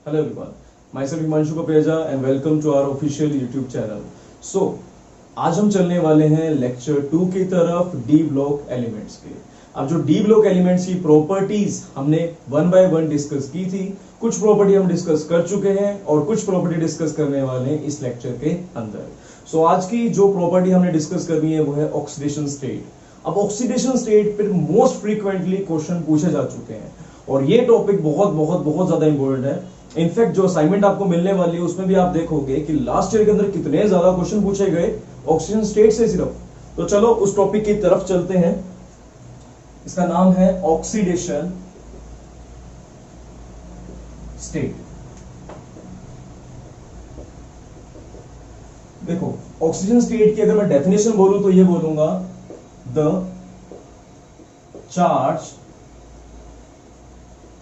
Hello everyone, myself Himanshu Papeja and welcome to our official YouTube channel. So, आज हम चलने वाले हैं लेक्चर 2 की तरफ डी ब्लॉक एलिमेंट्स के। अब जो डी ब्लॉक एलिमेंट्स की प्रॉपर्टीज हमने वन बाय वन डिस्कस की थी, कुछ प्रॉपर्टी हम डिस्कस कर चुके हैं और कुछ प्रॉपर्टी डिस्कस करने वाले हैं इस लेक्चर के अंदर। सो आज की जो प्रॉपर्टी हमने डिस्कस करनी है वो है ऑक्सीडेशन स्टेट। अब ऑक्सीडेशन स्टेट पर मोस्ट फ्रीक्वेंटली क्वेश्चन पूछे जा चुके हैं और ये टॉपिक बहुत बहुत बहुत ज्यादा इंपॉर्टेंट है। इनफैक्ट जो असाइनमेंट आपको मिलने वाली है उसमें भी आप देखोगे कि लास्ट ईयर के अंदर कितने ज्यादा क्वेश्चन पूछे गए ऑक्सीजन स्टेट से सिर्फ। तो चलो उस टॉपिक की तरफ चलते हैं। इसका नाम है ऑक्सीडेशन स्टेट। देखो ऑक्सीजन स्टेट की अगर मैं डेफिनेशन बोलूं तो ये बोलूंगा the charge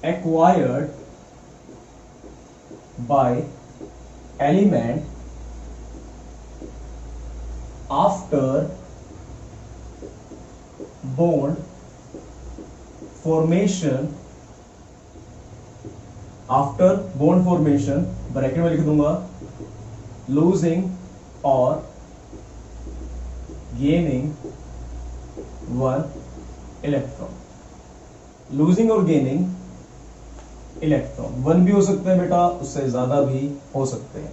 acquired by element after bond formation bracket में लिख दूंगा losing or gaining one electron। losing और gaining इलेक्ट्रॉन वन भी हो सकते हैं बेटा, उससे ज्यादा भी हो सकते हैं।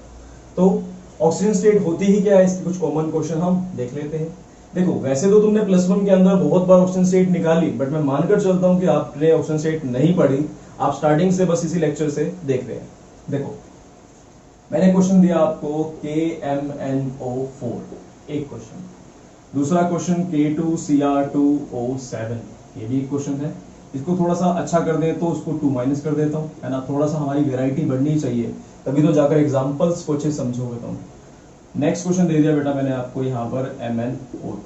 तो ऑक्सीजन स्टेट होती ही क्या है, इसके कुछ कॉमन क्वेश्चन हम देख लेते हैं। देखो वैसे तो तुमने प्लस वन के अंदर बहुत बार ऑक्सीजन स्टेट निकाली, बट मैं मानकर चलता हूं कि आपने ऑक्सीजन स्टेट नहीं पढ़ी, आप स्टार्टिंग से बस इसी लेक्चर से देख रहे हैं। देखो मैंने क्वेश्चन दिया आपको KMnO4 एक क्वेश्चन, दूसरा क्वेश्चन K2Cr2O7 ये भी एक क्वेश्चन है। इसको थोड़ा सा अच्छा कर दें तो उसको 2 माइनस कर देता हूँ, है ना, थोड़ा सा हमारी वेराइटी बढ़नी चाहिए, तभी तो जाकर एग्जांपल्स को अच्छे समझोगे तुम। नेक्स्ट क्वेश्चन दे दिया बेटा मैंने आपको यहाँ पर MnO2,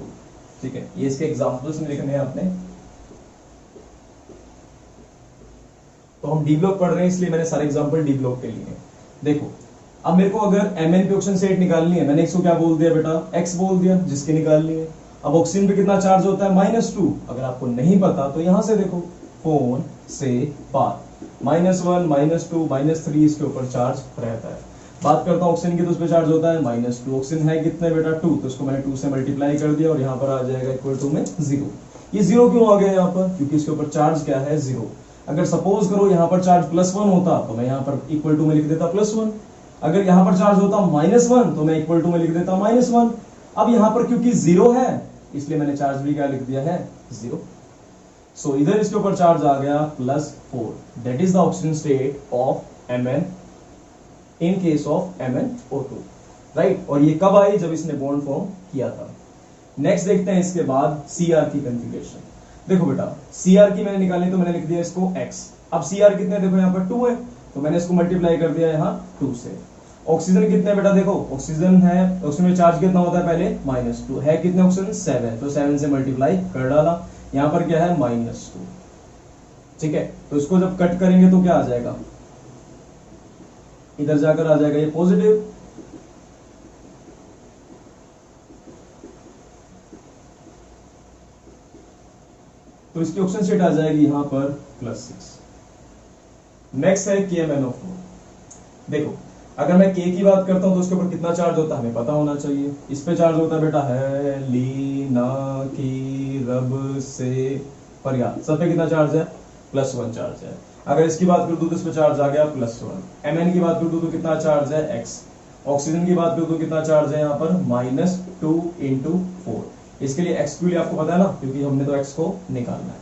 ठीक है, ये इसके एग्जांपल्स में लिखने हैं आपने। तो हम डी ब्लॉक पढ़ रहे हैं इसलिए मैंने सारे एग्जांपल डी ब्लॉक के लिए। देखो अब मेरे को अगर Mn पे ऑक्सीजन स्टेट निकालनी है, मैंने इसको क्या बोल दिया बेटा, x बोल दिया जिसकी निकालनी है। अब ऑक्सीजन पे कितना चार्ज होता है, -2। अगर आपको नहीं पता तो यहां से देखो फोन से बात, -1 -2 -3 इसके ऊपर चार्ज रहता है। बात करता हूं ऑक्सीजन की तो उस पर चार्ज होता है -2। ऑक्सीजन है कितने बेटा 2, तो इसको मैंने 2 से मल्टीप्लाई कर दिया और यहाँ पर आ जाएगा इक्वल टू में 0। ये 0 क्यों आ गया यहाँ पर, क्योंकि इसके ऊपर चार्ज क्या है 0। अगर सपोज करो यहाँ पर चार्ज +1 होता तो मैं यहाँ पर इक्वल टू में लिख देता +1। अगर यहाँ पर चार्ज होता -1 तो मैं इक्वल टू में लिख देता -1। अब यहाँ पर क्योंकि 0 है इसलिए मैंने चार्ज भी क्या लिख दिया है 0। सो इधर इसके ऊपर चार्ज आ गया +4। That is the oxygen state of Mn in case of MnO2, right. और ये कब आई, जब इसने बॉन्ड फॉर्म किया था। नेक्स्ट देखते हैं इसके बाद Cr की कंफिगरेशन। देखो बेटा Cr की मैंने निकाली तो मैंने लिख दिया इसको x। अब Cr कितने, देखो यहाँ पर 2 है तो मैंने इसको मल्टीप्लाई कर दिया यहाँ 2 से। ऑक्सीजन कितने बेटा, देखो ऑक्सीजन है, ऑक्सीजन में चार्ज कितना होता है पहले -2 है, कितने ऑक्सीजन 7, तो 7 से मल्टीप्लाई कर डाला। यहाँ पर क्या है -2, ठीक है। तो इसको जब कट करेंगे तो क्या आ जाएगा, इधर जाकर आ जाएगा ये पॉजिटिव। तो इसकी ऑक्सीजन स्टेट आ जाएगी यहां पर +6। नेक्स्ट है KMnO4। देखो अगर मैं K की बात करता हूं तो उसके ऊपर कितना चार्ज होता है हमें पता होना चाहिए। इस पे चार्ज होता है बेटा है ली ना की रब से फरियाद, सब पे कितना चार्ज है +1 चार्ज है। अगर इसकी बात करूं तो इस पे चार्ज आ गया +1। Mn की बात करूं तो कितना चार्ज है x। ऑक्सीजन की बात करूं तो कितना चार्ज है यहाँ पर -2 × 4। इसके लिए x के लिए आपको पता है ना, क्योंकि हमने तो x को निकालना है।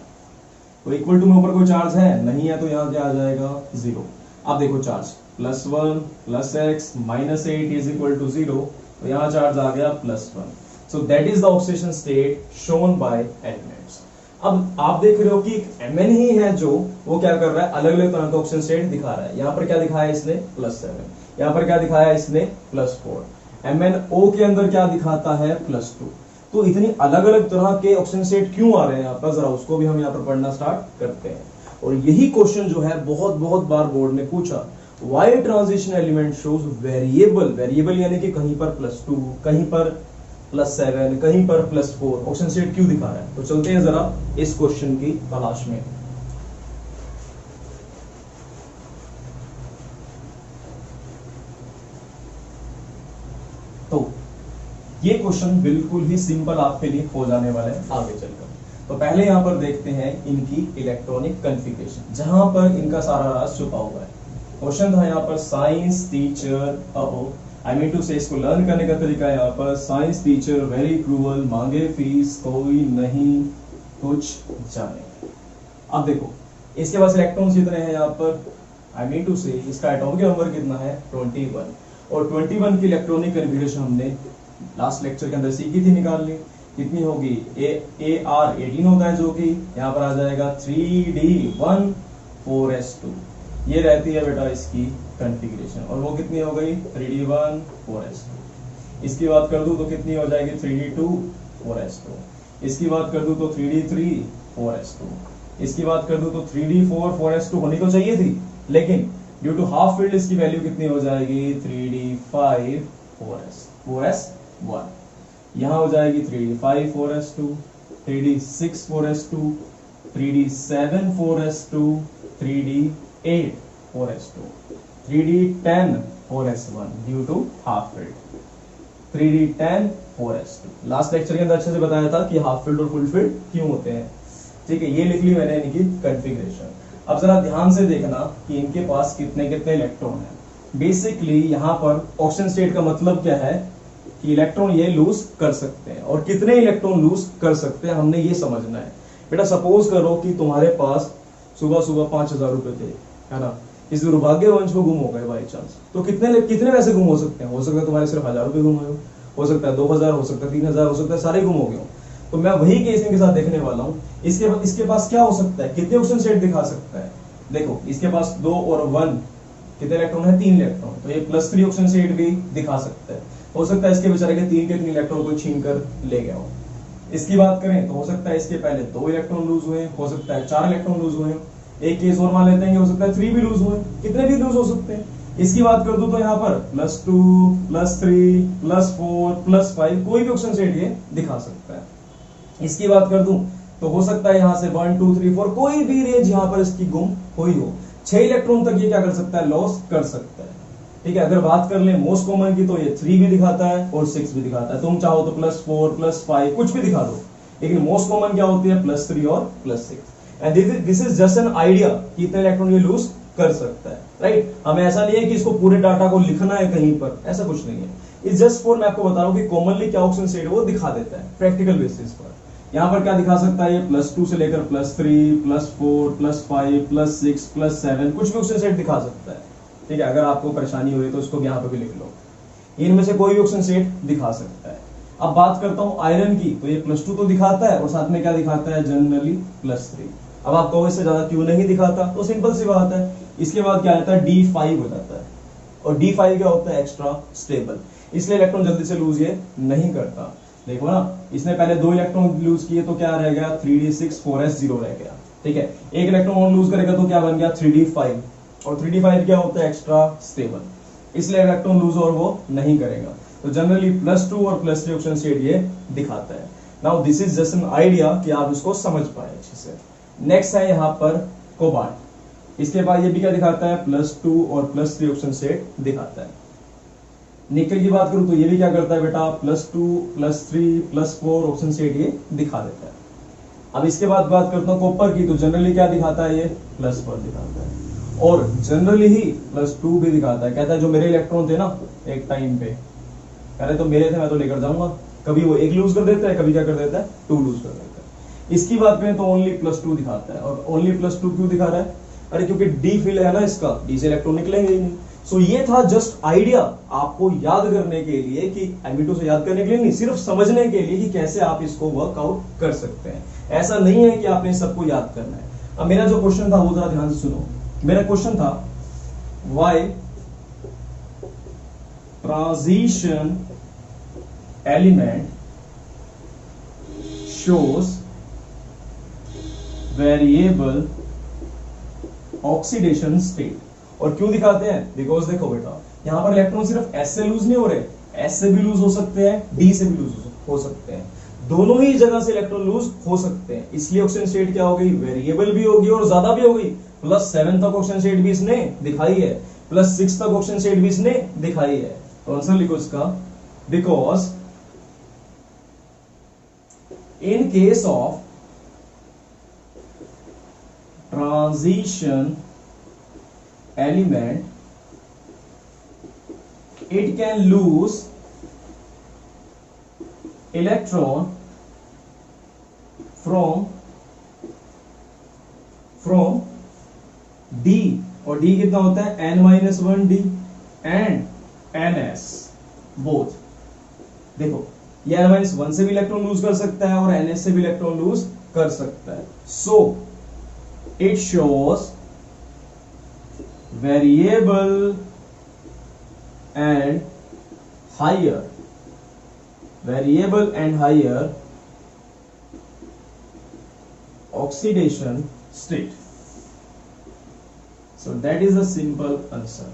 तो इक्वल टू में ऊपर कोई चार्ज है नहीं है तो यहाँ क्या आ जाएगा 0। अब देखो charge +1 +x -8 is equal to 0, तो यहाँ चार्ज आ गया +1। So that is the oxidation state shown by elements. अब आप देख रहे हो कि Mn ही है जो वो क्या कर रहा है, अलग अलग तरह का ऑक्सीजन स्टेट दिखा रहा है। यहाँ पर क्या दिखाया इसने +7, यहाँ पर क्या दिखाया इसने +4। MnO के अंदर क्या दिखाता है +2। तो इतनी अलग अलग तरह के ऑक्सीजन स्टेट क्यों आ रहे हैं यहाँ पर, जरा उसको भी हम यहाँ पर पढ़ना स्टार्ट करते हैं। और यही क्वेश्चन जो है बहुत बहुत बार बोर्ड ने पूछा, why transition element shows variable, variable यानी कि कहीं पर +2 कहीं पर +7 कहीं पर +4 ऑक्सीजन स्टेट क्यों दिखा रहा है। तो चलते हैं जरा इस क्वेश्चन की तलाश में। तो ये क्वेश्चन बिल्कुल ही सिंपल आपके लिए हो जाने वाला है आगे चलकर। तो पहले यहां पर देखते हैं इनकी इलेक्ट्रॉनिक कॉन्फ़िगरेशन, जहां पर इनका सारा राज छुपा हुआ है। क्वेश्चन था यहाँ पर science teacher, I mean to say इसको लर्न करने का तरीका है यहाँ पर, साइंस टीचर वेरी क्रूअल, मांगे फीस कोई नहीं कुछ जाने। अब देखो इसके पास इलेक्ट्रॉन्स कितने हैं यहाँ पर, आई मीन टू से इसका एटॉमिक नंबर कितना है 21, और 21 की इलेक्ट्रॉनिक कॉन्फ़िगरेशन हमने लास्ट लेक्चर के अंदर सीखी थी निकालनी। कितनी होगी, AR 18 होता है, जो कि यहाँ पर आ जाएगा 3D1 4s2, ये रहती है बेटा इसकी कॉन्फ़िगरेशन। और वो कितनी हो गई 3D1 4s2। इसकी बात कर दूं तो कितनी हो जाएगी 3D2 4s2। इसकी बात कर दूं तो 3D3 4s2। इसकी बात कर दूं तो 3D4 4s2 होनी तो चाहिए थी, लेकिन ड्यू टू हाफ फील्ड इसकी वैल्यू कितनी हो जाएगी 3D5 4s1। यहां हो जाएगी 3D5 4s2, 3D6 4s2, 3D7 4s2, 3D8 4s2, 3D10 4s1 due to half filled, 3D10 4s2। Last lecture के अंदर अच्छे से बताया था कि हाफ फील्ड और फुल फील्ड क्यों होते हैं। ठीक है, ये लिख ली मैंने इनकी कॉन्फ़िगरेशन। अब जरा ध्यान से देखना कि इनके पास कितने कितने इलेक्ट्रॉन हैं। बेसिकली यहाँ पर ऑक्सीजन स्टेट का मतलब क्या है कि इलेक्ट्रॉन ये लूज कर सकते हैं, और कितने इलेक्ट्रॉन लूज कर सकते हैं हमने ये समझना है। बेटा सपोज करो कि तुम्हारे पास सुबह सुबह 5,000 रुपए थे, है ना, किसी दुर्भाग्यवंश को गुम हो गए बाई चांस, तो कितने पैसे गुम हो सकते हैं। हो सकता है तुम्हारे सिर्फ 1,000 रुपए गुम हो सकता है 2,000, हो सकता है 3,000, हो सकता है सारे गुम हो गए हो। तो मैं वही केस इनके साथ देखने वाला हूँ। इसके पास क्या हो सकता है, कितने ऑक्सीजन स्टेट दिखा सकता है। देखो इसके पास 2 और 1 कितने इलेक्ट्रॉन है, 3 इलेक्ट्रॉन, तो ये +3 ऑक्सीजन स्टेट भी दिखा सकता है। हो सकता है इसके बेचारे के 3 के 3 इलेक्ट्रॉन को छीन कर ले गया हो। इसकी बात करें तो हो सकता है इसके पहले 2 इलेक्ट्रॉन लूज हुए, हो सकता है 4 इलेक्ट्रॉन लूज हुए। एक केस और मान लेते हैं, हो सकता है 3 भी लूज हुए, कितने भी लूज हो सकते हैं। इसकी बात कर दूं तो यहाँ पर +2 +3 +4 +5 कोई भी ऑक्सीजन स्टेट ये दिखा सकता है। इसकी बात कर दूं तो हो सकता है यहाँ से 1 2 3 4 कोई भी रेंज यहाँ पर इसकी गुम हुई हो। 6 इलेक्ट्रॉन तक ये क्या कर सकता है, लॉस कर सकता है। ठीक है, अगर बात कर ले मोस्ट कॉमन की तो ये 3 भी दिखाता है और 6 भी दिखाता है। तुम चाहो तो +4 +5 कुछ भी दिखा दो, लेकिन मोस्ट कॉमन क्या होती है +3 और +6। And this is just an idea कि इतने इलेक्ट्रॉन ये लूज कर सकता है, राइट। हमें ऐसा नहीं है कि इसको पूरे डाटा को लिखना है कहीं पर, ऐसा कुछ नहीं है। इट्स जस्ट फॉर, मैं आपको बता रहा हूं कि कॉमनली क्या ऑक्सीजन स्टेट वो दिखा देता है प्रैक्टिकल बेसिस पर। यहाँ पर क्या दिखा सकता है, ये +2 से लेकर +3 +4 +5 +6 +7 कुछ भी ऑक्सीजन स्टेट दिखा सकता है। ठीक है, अगर आपको परेशानी हो रही है तो इसको यहाँ पर भी लिख लो, इनमें से कोई भी ऑक्सीजन स्टेट दिखा सकता है। अब बात करता हूं आयरन की, तो ये +2 तो दिखाता है और साथ में क्या दिखाता है, जनरली +3। अब आप कहो इससे ज्यादा क्यों नहीं दिखाता, तो सिंपल सी बात है। इसके बाद क्या आता है, D5 हो जाता है, और D5 क्या होता है, एक्स्ट्रा स्टेबल, इसलिए इलेक्ट्रॉन जल्दी से लूज ये नहीं करता। देखो ना, इसने पहले 2 इलेक्ट्रॉन लूज किए तो क्या रह गया 3D6 4s0 रह गया। ठीक है, एक इलेक्ट्रॉन और लूज करेगा तो क्या बन गया 3D5, और 3D5 क्या होता है, एक्स्ट्रा स्टेबल, इसलिए इलेक्ट्रॉन लूज और वो नहीं करेगा। तो जनरली +2 और +3 ऑक्सीजन स्टेट ये दिखाता है। Now this is just an idea कि आप इसको समझ पाए अच्छे से। नेक्स्ट है यहाँ पर कोबाल्ट। इसके बाद ये भी क्या दिखाता है, +2 और +3 ऑक्सीजन स्टेट दिखाता है। निकल की बात करूं तो ये भी क्या करता है बेटा, +2 +3 +4 ऑक्सीजन स्टेट ये दिखा देता है। अब इसके बाद बात करता हूं कॉपर की, तो जनरली क्या दिखाता है, ये +1 दिखाता है, और जनरली ही +2 भी दिखाता है। कहता है जो मेरे इलेक्ट्रॉन थे ना एक टाइम पे, कह रहे तो मेरे थे, मैं तो लेकर जाऊंगा। कभी वो 1 लूज कर देता है, कभी क्या कर देता है 2 लूज कर देता है। इसकी बात करें तो ओनली +2 दिखाता है, और ओनली +2 क्यों दिखा रहा है, अरे क्योंकि डी फील्ड है ना इसका, डी से इलेक्ट्रॉन निकलेंगे ही नहीं। सो ये था जस्ट आइडिया आपको याद करने के लिए, कि एमिटो से याद करने के लिए नहीं, सिर्फ समझने के लिए कि कैसे आप इसको वर्कआउट कर सकते हैं। ऐसा नहीं है कि आपने सबको याद करना है। अब मेरा जो क्वेश्चन था वो जरा ध्यान से सुनो। मेरा क्वेश्चन था why transition element shows variable oxidation state. और क्यों दिखाते हैं, बिकॉज देखो बेटा, यहां पर इलेक्ट्रॉन सिर्फ S से लूज नहीं हो रहे, S से भी लूज हो सकते हैं, D से भी लूज हो सकते हैं, दोनों ही जगह से इलेक्ट्रॉन लूज हो सकते हैं। इसलिए ऑक्सीजन स्टेट क्या हो गई, वेरिएबल भी होगी और ज्यादा भी हो गई। +7 तक ऑक्सीजन स्टेट भी इसने दिखाई है, +6 तक ऑक्सीजन स्टेट भी इसने दिखाई है। तो आंसर लिखो इसका because in case of transition element, it can lose electron from D, और D कितना होता है n-1D and ns both. देखो ये n-1 से भी इलेक्ट्रॉन लूज कर सकता है और ns से भी इलेक्ट्रॉन लूज कर सकता है. So it shows variable and higher oxidation state. So that is the simple answer.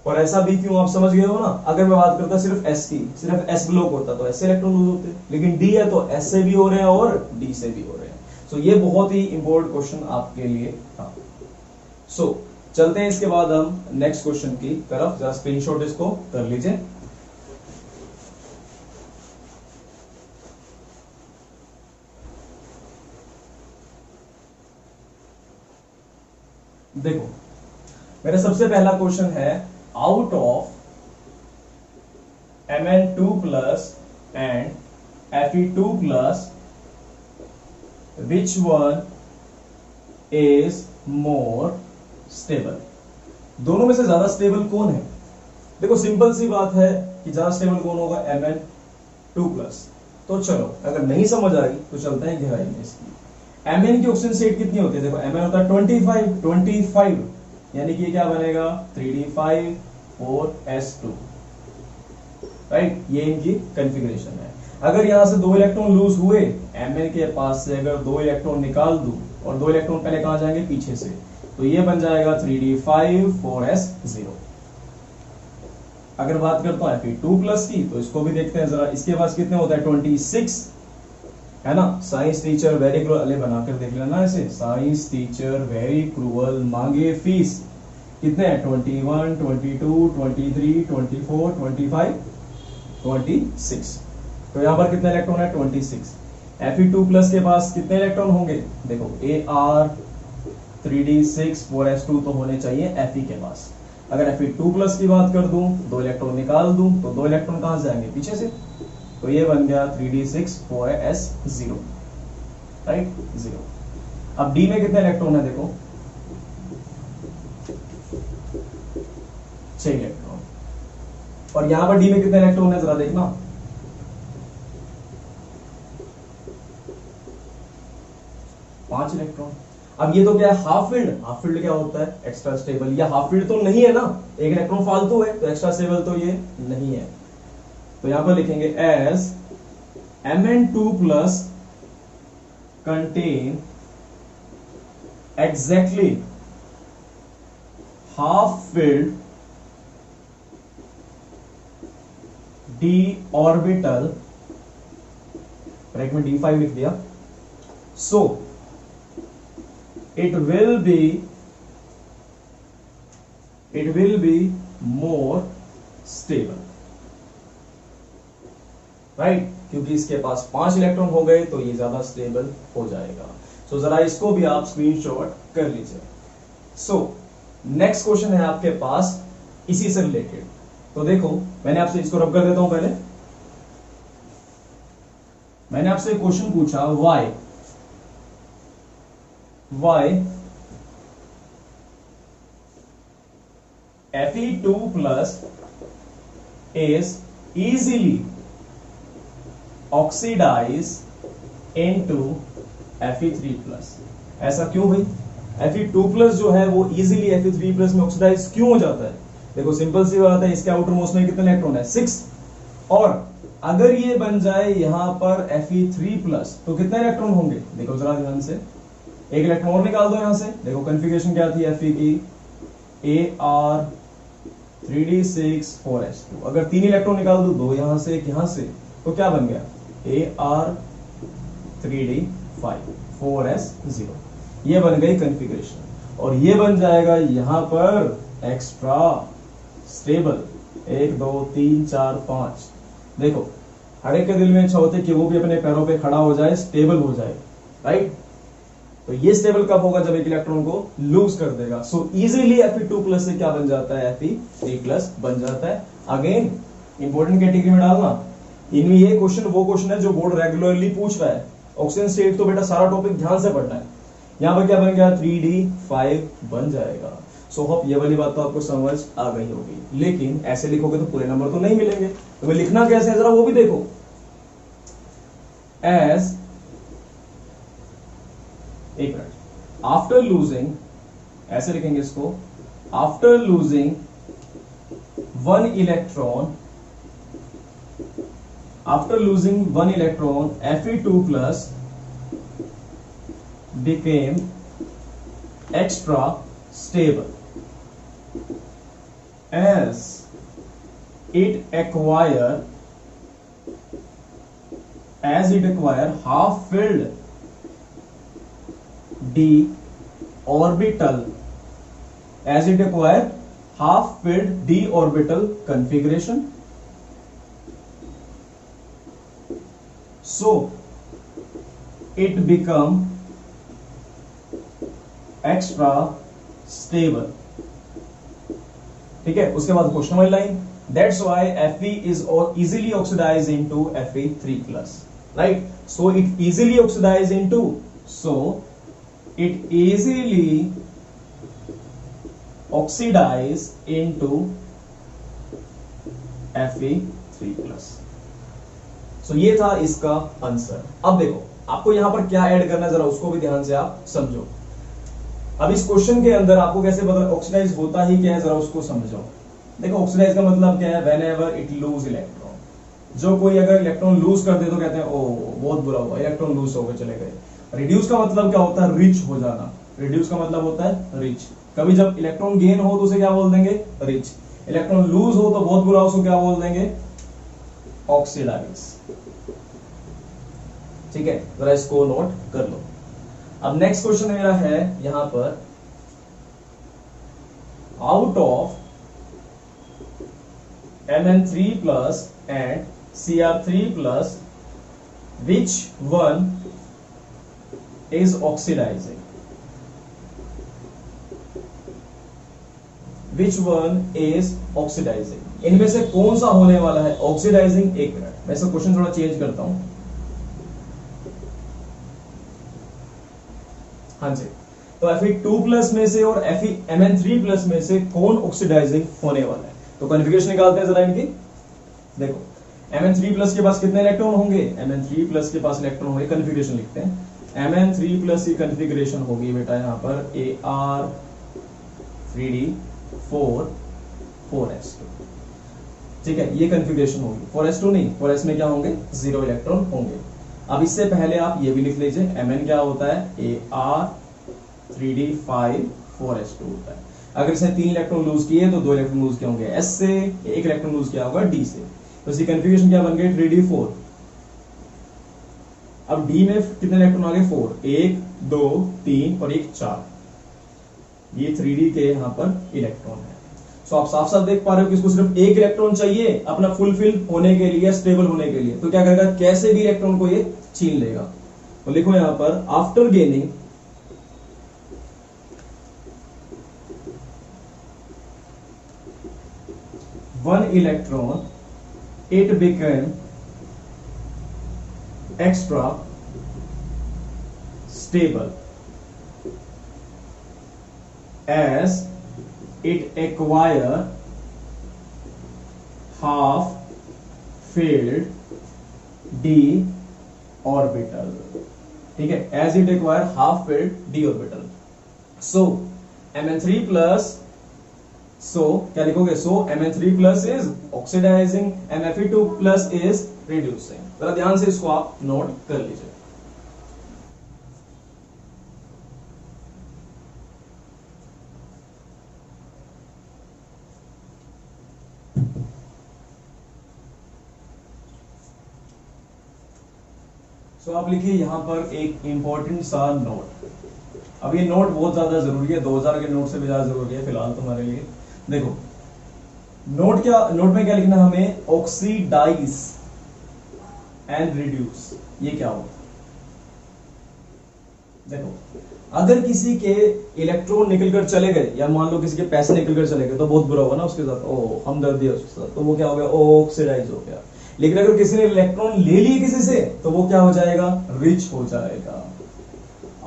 और ऐसा भी क्यों आप समझ गए हो ना. अगर मैं बात करता सिर्फ S की, सिर्फ S ब्लॉक होता तो ऐसे इलेक्ट्रॉन लूज होते, लेकिन D है तो S से भी हो रहे हैं और D से भी हो रहे हैं. सो ये बहुत ही इंपॉर्टेंट क्वेश्चन आपके लिए था. सो चलते हैं इसके बाद हम नेक्स्ट क्वेश्चन की तरफ. जरा स्क्रीनशॉट इसको कर लीजिए. देखो मेरा सबसे पहला क्वेश्चन है, out of Mn2 plus and Fe2 plus, which one is more stable? दोनों में से ज्यादा स्टेबल कौन है? देखो सिंपल सी बात है कि ज्यादा स्टेबल कौन होगा, Mn2 प्लस. तो चलो अगर नहीं समझ आ रही तो चलते हैं गहराई में इसकी. Mn की ऑक्सीजन स्टेट कितनी होती है? देखो Mn होता है 25, यानी कि क्या बनेगा 3d5 4s2, राइट. ये इनकी कॉन्फ़िगरेशन है. अगर यहां से 2 इलेक्ट्रॉन लूज हुए, Mn के पास से अगर 2 इलेक्ट्रॉन निकाल दूं और 2 इलेक्ट्रॉन पहले कहां जाएंगे, पीछे से, तो ये बन जाएगा 3d5 4s0. अगर बात करता हूं Fe2 प्लस की, तो इसको भी देखते हैं जरा. इसके पास कितने होता है 26, है ना. साइंस टीचर वेरी क्रूअल, अले बनाकर देख लेना इसे. साइंस टीचर वेरी क्रूअल मांगे फीस. कितने हैं 21 22 23 24 25 26. तो यहां पर कितने इलेक्ट्रॉन है 26. Fe2 प्लस के पास कितने इलेक्ट्रॉन होंगे? देखो Ar 3d6 4s2 तो होने चाहिए Fe के पास. अगर Fe2 प्लस की बात कर दूं, 2 इलेक्ट्रॉन निकाल दूं, तो 2 इलेक्ट्रॉन कहां जाएंगे, पीछे से. तो ये बन गया 3d6 4s0, राइट 0. अब D में कितने इलेक्ट्रॉन है? देखो 6 इलेक्ट्रॉन. और यहां पर D में कितने इलेक्ट्रॉन है, जरा देखना. 5 इलेक्ट्रॉन. अब ये तो क्या है, हाफ फील्ड. हाफ फील्ड क्या होता है, एक्स्ट्रा स्टेबल. या हाफ फील्ड तो नहीं है ना, एक इलेक्ट्रॉन फालतू है, तो एक्स्ट्रा स्टेबल तो ये नहीं है. तो यहां पर लिखेंगे as Mn2 plus contain exactly half filled d orbital, bracket में d5 लिख दिया. So it will be more stable, right. क्योंकि इसके पास 5 इलेक्ट्रॉन हो गए तो ये ज्यादा स्टेबल हो जाएगा. सो जरा इसको भी आप स्क्रीनशॉट कर लीजिए. सो नेक्स्ट क्वेश्चन है आपके पास इसी से रिलेटेड. तो देखो मैंने आपसे इसको रब कर देता हूं. पहले मैंने आपसे एक क्वेश्चन पूछा, why Fe2 plus is easily oxidized into Fe3 plus. ऐसा क्यों भाई? Fe2 plus जो है वो easily Fe3 plus में ऑक्सीडाइज क्यों हो जाता है? देखो सिंपल सी बात है, इसके आउटर मोस्ट में कितने इलेक्ट्रॉन है 6. और अगर ये बन जाए यहां पर Fe3 प्लस, तो कितने इलेक्ट्रॉन होंगे? देखो जरा ध्यान से, एक इलेक्ट्रॉन और निकाल दो यहां से. देखो कॉन्फ़िगरेशन क्या थी Fe की, Ar 3d6 4s2. अगर 3 इलेक्ट्रॉन निकाल दो, 2 यहां से, एक यहां से, तो क्या बन गया Ar 3d5 4s0. ये बन गई कॉन्फ़िगरेशन. और ये बन जाएगा यहां पर एक्स्ट्रा स्टेबल 1 2 3 4 5 देखो हर एक के दिल में इच्छा होती है कि वो भी अपने पैरों पे खड़ा हो जाए, स्टेबल हो जाए, राइट। तो ये स्टेबल कब होगा, जब एक इलेक्ट्रॉन को लूज कर देगा। सो इजीली Fe2+ से क्या बन जाता है, Fe3+ बन जाता है। अगेन इंपॉर्टेंट कैटेगरी में डालना, इनमें ये क्वेश्चन वो क्वेश्चन है जो बोर्ड रेगुलरली पूछ रहा है। ऑक्सीजन स्टेट तो बेटा सारा टॉपिक ध्यान से पढ़ना है। यहां पर क्या बन गया, 3d5 बन जाएगा। सो होप ये वाली बात तो आपको समझ आ गई होगी। लेकिन ऐसे लिखोगे तो पूरे नंबर तो नहीं मिलेंगे, तो मैं लिखना कैसे है जरा वो भी देखो। एज एक मिनट, आफ्टर लूजिंग, ऐसे लिखेंगे इसको, after losing one electron, after losing one electron Fe2+ became extra stable as it acquire half filled d orbital, as it acquire half filled d orbital configuration, so it become extra stable। ठीक है, उसके बाद question वाली line, that's why Fe is easily oxidized into Fe3+, right? So it easily oxidized into, so it easily oxidized into Fe3+। So ये था इसका answer. अब देखो आपको यहां पर क्या ऐड करना है, जरा उसको भी ध्यान से आप समझो। अब इस क्वेश्चन के अंदर आपको कैसे पता ऑक्सीडाइज होता ही क्या है, जरा उसको समझो। देखो ऑक्सीडाइज का मतलब क्या है, व्हेनेवर इट लूज इलेक्ट्रॉन। जो कोई अगर इलेक्ट्रॉन लूज कर दे तो कहते हैं ओ बहुत बुरा हुआ, इलेक्ट्रॉन लूज हो गए चले गए। रिड्यूस का मतलब क्या होता है, रिच हो जाना। रिड्यूस का मतलब होता है रिच। कभी जब इलेक्ट्रॉन गेन हो तो उसे क्या बोल देंगे, रिच। इलेक्ट्रॉन लूज हो तो बहुत बुरा, उसको क्या बोल देंगे, ऑक्सीडाइज। ठीक है, जरा इसको नोट कर लो। अब नेक्स्ट क्वेश्चन मेरा है यहां पर, out of Mn3+ and Cr3+, which one is oxidizing? Which one is oxidizing? इनमें से कौन सा होने वाला है ऑक्सीडाइजिंग? एक मिनट, मैं इसका क्वेश्चन थोड़ा चेंज करता हूं। हाँ जी, तो Fe2+ में से और Mn3+ में से कौन ऑक्सीडाइजिंग होने वाला है? तो कॉन्फ़िगरेशन निकालते हैं जरा इनकी। देखो Mn3+ के पास कितने इलेक्ट्रॉन होंगे, Mn3+ के पास इलेक्ट्रॉन होंगे, कॉन्फ़िगरेशन लिखते हैं। Mn3+ की कॉन्फ़िगरेशन होगी बेटा यहां पर Ar3d4 4s2। ठीक है, ये कॉन्फ़िगरेशन होगी। 4s2 नहीं, 4s में क्या होंगे, 0 इलेक्ट्रॉन होंगे। अब इससे पहले आप ये भी लिख लीजिए, Mn क्या होता है, Ar3d5 4s2 होता है। अगर इसने 3 इलेक्ट्रॉन लूज किए तो 2 इलेक्ट्रॉन लूज किया होंगे S से, 1 इलेक्ट्रॉन लूज किया होगा D से। तो इसकी कॉन्फ़िगरेशन क्या बन गई, 3d4। अब D में कितने इलेक्ट्रॉन आ गए, 4, 1 2 3 और 1 4। ये 3d के यहां पर इलेक्ट्रॉन है। सो आप साफ साफ देख पा रहे हो कि इसको सिर्फ 1 इलेक्ट्रॉन चाहिए अपना फुलफिल होने के लिए, स्टेबल होने के लिए। तो क्या करेगा, कैसे भी इलेक्ट्रॉन को ये छीन लेगा। तो लिखो यहां पर, after gaining one electron it became extra stable as it acquire half filled d orbital। ठीक है, as it acquire half filled d orbital। so Mn3+, so क्या लिखोगे, so Mn3+ is oxidizing and Fe2+ is reducing। जरा ध्यान से इसको आप note कर लीजिए। सो आप लिखिए यहां पर एक इंपॉर्टेंट सा नोट। अब ये नोट बहुत ज्यादा जरूरी है, 2000 के नोट से भी ज्यादा जरूरी है फिलहाल तुम्हारे लिए। देखो नोट में क्या लिखना है हमें, ऑक्सीडाइज। एंड रिड्यूस, ये क्या होगा? देखो, अगर किसी के इलेक्ट्रॉन निकलकर चले गए या मान लो किसी के पैसे निकलकर चले गए तो बहुत बुरा होगा ना उसके साथ, ओ हमदर्दी है उसके साथ, तो वो क्या हो गया? ऑक्सीडाइज हो गया। लेकिन अगर किसी ने इलेक्ट्रॉन ले लिए किसी से तो वो क्या हो जाएगा? रिच हो जाएगा।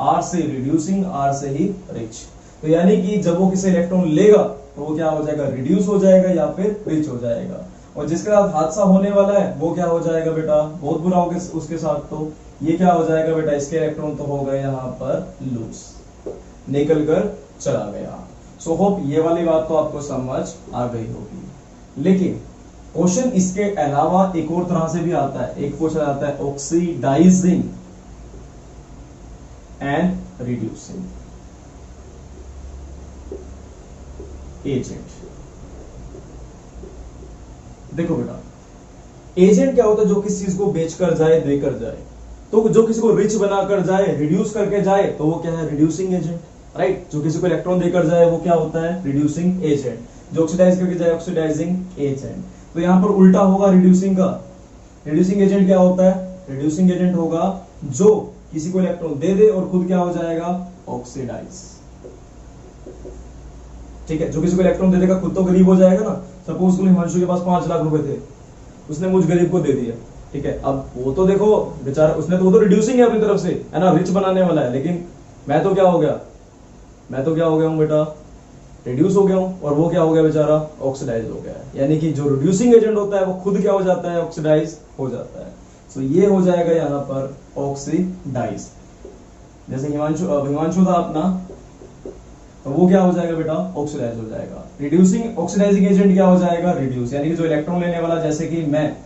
आर से रिड्यूसिंग, आर से ही रिच। तो यानी कि जब वो किसी इलेक्ट्रॉन लेगा तो वो क्या हो जाएगा? रिड्यूस हो जाएगा या फिर रिच हो जाएगा। और जिसके साथ हादसा होने वाला है वो क्या हो जाएगा बेटा? बहुत बुरा होगा उसके साथ। तो ये क्या हो जाएगा बेटा? इसके इलेक्ट्रॉन तो हो गए यहाँ पर लूज, निकल कर चला गया। सो होप ये वाली बात तो आपको समझ आ गई होगी। लेकिन क्वेश्चन इसके अलावा एक और तरह से भी आता है। एक पूछा जाता है ऑक्सीडाइजिंग एंड रिड्यूसिंग एजेंट। देखो बेटा, एजेंट क्या होता है? जो किसी चीज को बेचकर जाए, देकर जाए। तो जो किसी को रिच बनाकर जाए, रिड्यूस करके जाए, तो वो क्या है? Reducing agent, right. जो किसी को इलेक्ट्रॉन देकर जाए वो क्या होता है? Reducing agent. जो ऑक्सीडाइज करके जाए, ऑक्सीडाइजिंग एजेंट। तो यहां पर उल्टा होगा रिड्यूसिंग का। रिड्यूसिंग एजेंट क्या होता है? रिड्यूसिंग एजेंट होगा जो किसी को इलेक्ट्रॉन दे दे और खुद क्या हो जाएगा? ऑक्सीडाइज। ठीक है, जो किसी को इलेक्ट्रॉन दे देगा खुद तो गरीब हो जाएगा ना। सपोज हिमांशु के पास 5 लाख रुपए थे, उसने मुझ गरीब को दे दिया, ठीक है। अब वो तो देखो बेचारा, उसने तो, वो तो रिड्यूसिंग है अपनी तरफ से, है ना, रिच बनाने वाला है। लेकिन मैं तो क्या हो गया? मैं तो क्या हो गया हूं बेटा? रिड्यूस हो गया हूं। और वो क्या हो गया बेचारा? ऑक्सीडाइज हो गया है। यानी कि जो रिड्यूसिंग एजेंट होता है वो खुद क्या हो जाता है? ऑक्सीडाइज हो जाता है। सो ये हो जाएगा यहां पर ऑक्सीडाइज। जैसे हिमांशु था अपना, तो वो क्या हो जाएगा बेटा? ऑक्सीडाइज हो जाएगा। रिड्यूसिंग ऑक्सीडाइजिंग एजेंट क्या हो जाएगा? रिड्यूस। यानी कि जो इलेक्ट्रॉन लेने वाला, जैसे कि मैं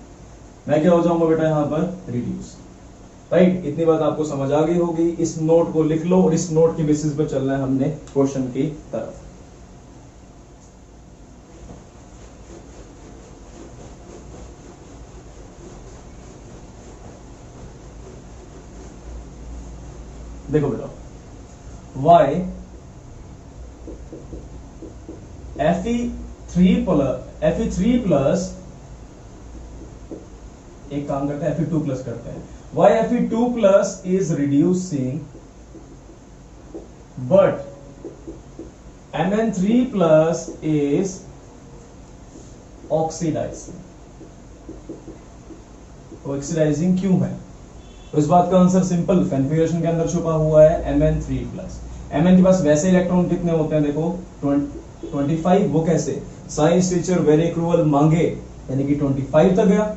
क्या हो जाऊंगा बेटा यहां पर? Reduce, right. इतनी बात आपको समझ आ गई होगी। इस नोट को लिख लो और इस नोट के बेसिस पर चलना है हमने क्वेश्चन की तरफ। देखो बेटा, y Fe3 प्लस, एक काम करते हैं Fe2 प्लस करते हैं। y Fe2 plus is reducing but Mn3 plus is oxidising. Oxidising क्यों है? तो इस बात का आंसर सिंपल कन्फिगरेशन के अंदर छुपा हुआ है। Mn3 प्लस, Mn के पास वैसे इलेक्ट्रॉन कितने होते हैं? देखो 25। वो कैसे? साइंस टीचर वेरी क्रूअल मांगे, यानी कि 25 तक गया,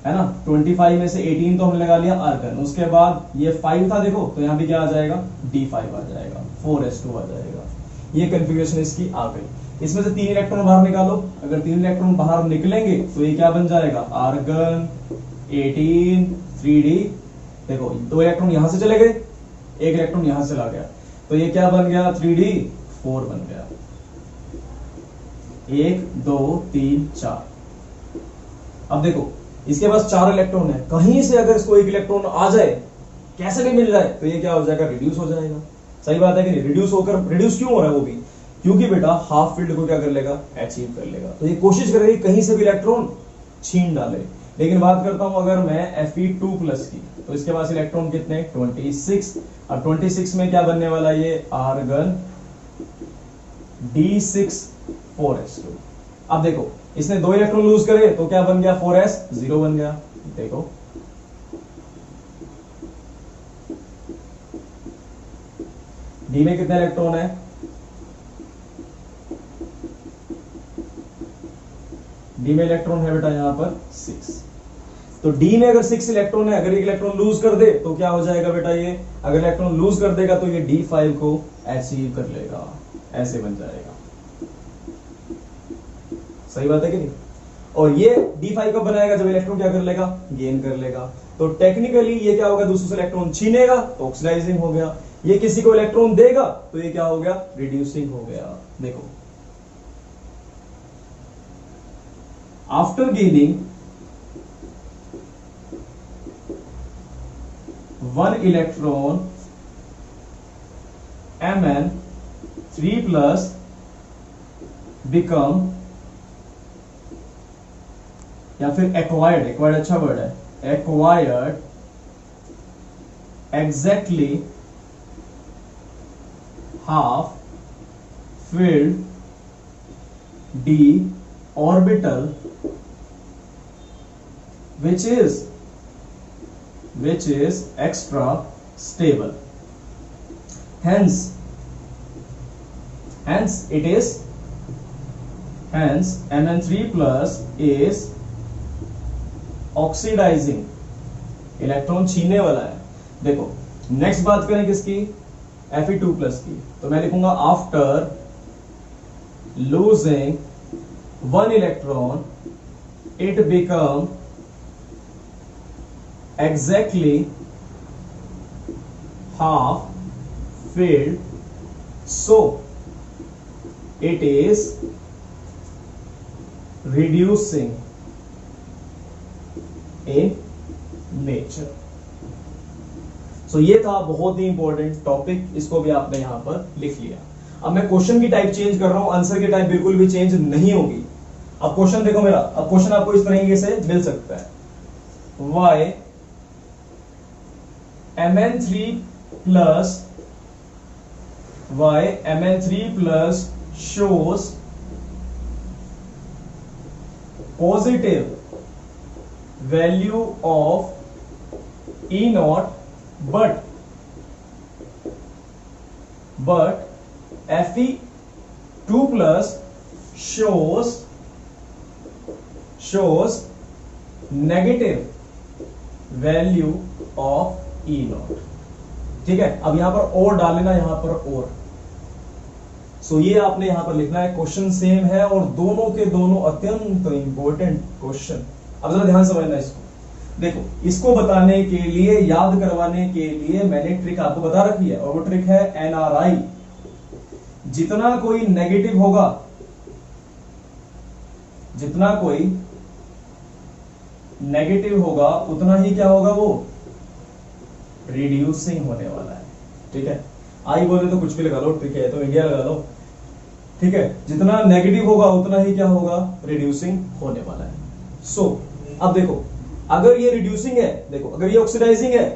है ना। 25 में से 18 तो हमने लगा लिया आर्गन। उसके बाद ये 5 था, देखो तो यहाँ भी क्या आ जाएगा? D5 आ जाएगा, 4s2 आ जाएगा। ये कन्फिगरेशन इसकी आ गई। इसमें से 3 इलेक्ट्रॉन बाहर निकालो। अगर 3 इलेक्ट्रॉन बाहर निकलेंगे तो ये क्या बन जाएगा? Argon 18 3d। देखो 2 इलेक्ट्रॉन यहां से चले गए, 1 इलेक्ट्रॉन यहां से चला गया, तो ये क्या बन गया? 3d4 बन गया। 1 2 3 4। अब देखो इसके पास 4 इलेक्ट्रॉन है, कहीं से अगर इसको 1 इलेक्ट्रॉन आ जाए, कैसे भी मिल जाए, तो ये क्या हो जाएगा? रिड्यूस हो जाएगा। सही बात है कि नहीं? रिड्यूस होकर, रिड्यूस क्यों हो रहा है वो भी? क्योंकि बेटा हाफ फील्ड को क्या कर लेगा? अचीव कर लेगा। तो ये कोशिश करेगी कहीं से भी इलेक्ट्रॉन छीन डाले। लेकिन बात करता हूं अगर मैं Fe2 प्लस की, तो इसके पास इलेक्ट्रॉन कितने? 26। अब 26 में क्या बनने वाला? ये आर्गन D6 4s2। अब देखो इसने 2 इलेक्ट्रॉन लूज करे तो क्या बन गया? 4s 0 बन गया। देखो D में कितने इलेक्ट्रॉन है? D में इलेक्ट्रॉन है बेटा यहां पर 6। तो D में अगर 6 इलेक्ट्रॉन है, अगर एक इलेक्ट्रॉन लूज कर दे तो क्या हो जाएगा बेटा? ये अगर इलेक्ट्रॉन लूज कर देगा तो ये D5 को अचीव कर लेगा, ऐसे बन जाएगा। सही बात है कि नहीं? और ये D5 कब बनाएगा? जब इलेक्ट्रॉन क्या कर लेगा? गेन कर लेगा। तो टेक्निकली ये क्या होगा? दूसरे से इलेक्ट्रॉन छीनेगा तो ऑक्सीडाइजिंग हो गया। ये किसी को इलेक्ट्रॉन देगा तो ये क्या हो गया? रिड्यूसिंग हो गया। देखो after gaining 1 electron Mn3 plus become, या फिर एक्वायर्ड, एक्वायर्ड अच्छा वर्ड है, acquired exactly half filled d orbital which is extra stable. Hence Mn3 plus is oxidising, electron छीनने वाला है। देखो नेक्स्ट बात करें किसकी, Fe2 प्लस की, तो मैं लिखूंगा after losing 1 electron it become exactly half filled, so it is reducing in nature. So ये था बहुत ही इंपॉर्टेंट टॉपिक, इसको भी आपने यहां पर लिख लिया। अब मैं क्वेश्चन की टाइप चेंज कर रहा हूं, आंसर की टाइप बिल्कुल भी चेंज नहीं होगी। अब क्वेश्चन देखो मेरा, अब क्वेश्चन आपको इस तरीके से मिल सकता है, y Mn3 plus shows positive value of E naught, but Fe2 plus shows negative value of E naught। ठीक है, अब यहां पर और डाल लेना, यहां पर और। सो ये आपने यहां पर लिखना है, क्वेश्चन सेम है और दोनों के दोनों अत्यंत इंपॉर्टेंट क्वेश्चन। अब जरा ध्यान समझना इसको। देखो इसको बताने के लिए, याद करवाने के लिए मैंने ट्रिक आपको बता रखी है, और वो ट्रिक है NRI। जितना कोई नेगेटिव होगा, जितना कोई नेगेटिव होगा उतना ही क्या होगा, वो रिड्यूसिंग होने वाला है। ठीक है, आई बोले तो कुछ भी लगा लो, ठीक है, तो इंडिया लगा लो। ठीक है, जितना नेगेटिव होगा उतना ही क्या होगा, रिड्यूसिंग होने वाला है। सो अब देखो, अगर ये रिड्यूसिंग है, देखो अगर ये ऑक्सीडाइजिंग है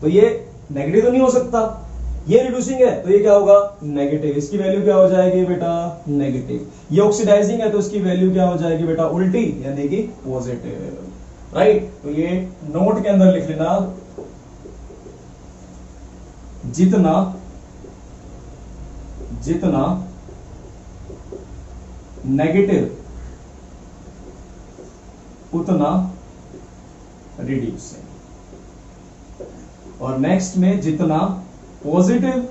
तो ये नेगेटिव तो नहीं हो सकता, ये रिड्यूसिंग है तो ये क्या होगा, नेगेटिव। इसकी वैल्यू क्या हो जाएगी बेटा, नेगेटिव। ये ऑक्सीडाइजिंग है तो इसकी वैल्यू क्या हो जाएगी बेटा, उल्टी, यानी कि पॉजिटिव। राइट, तो ये नोट के अंदर लिख लेना, जितना नेगेटिव उतना रिड्यूसिंग, और नेक्स्ट में जितना पॉजिटिव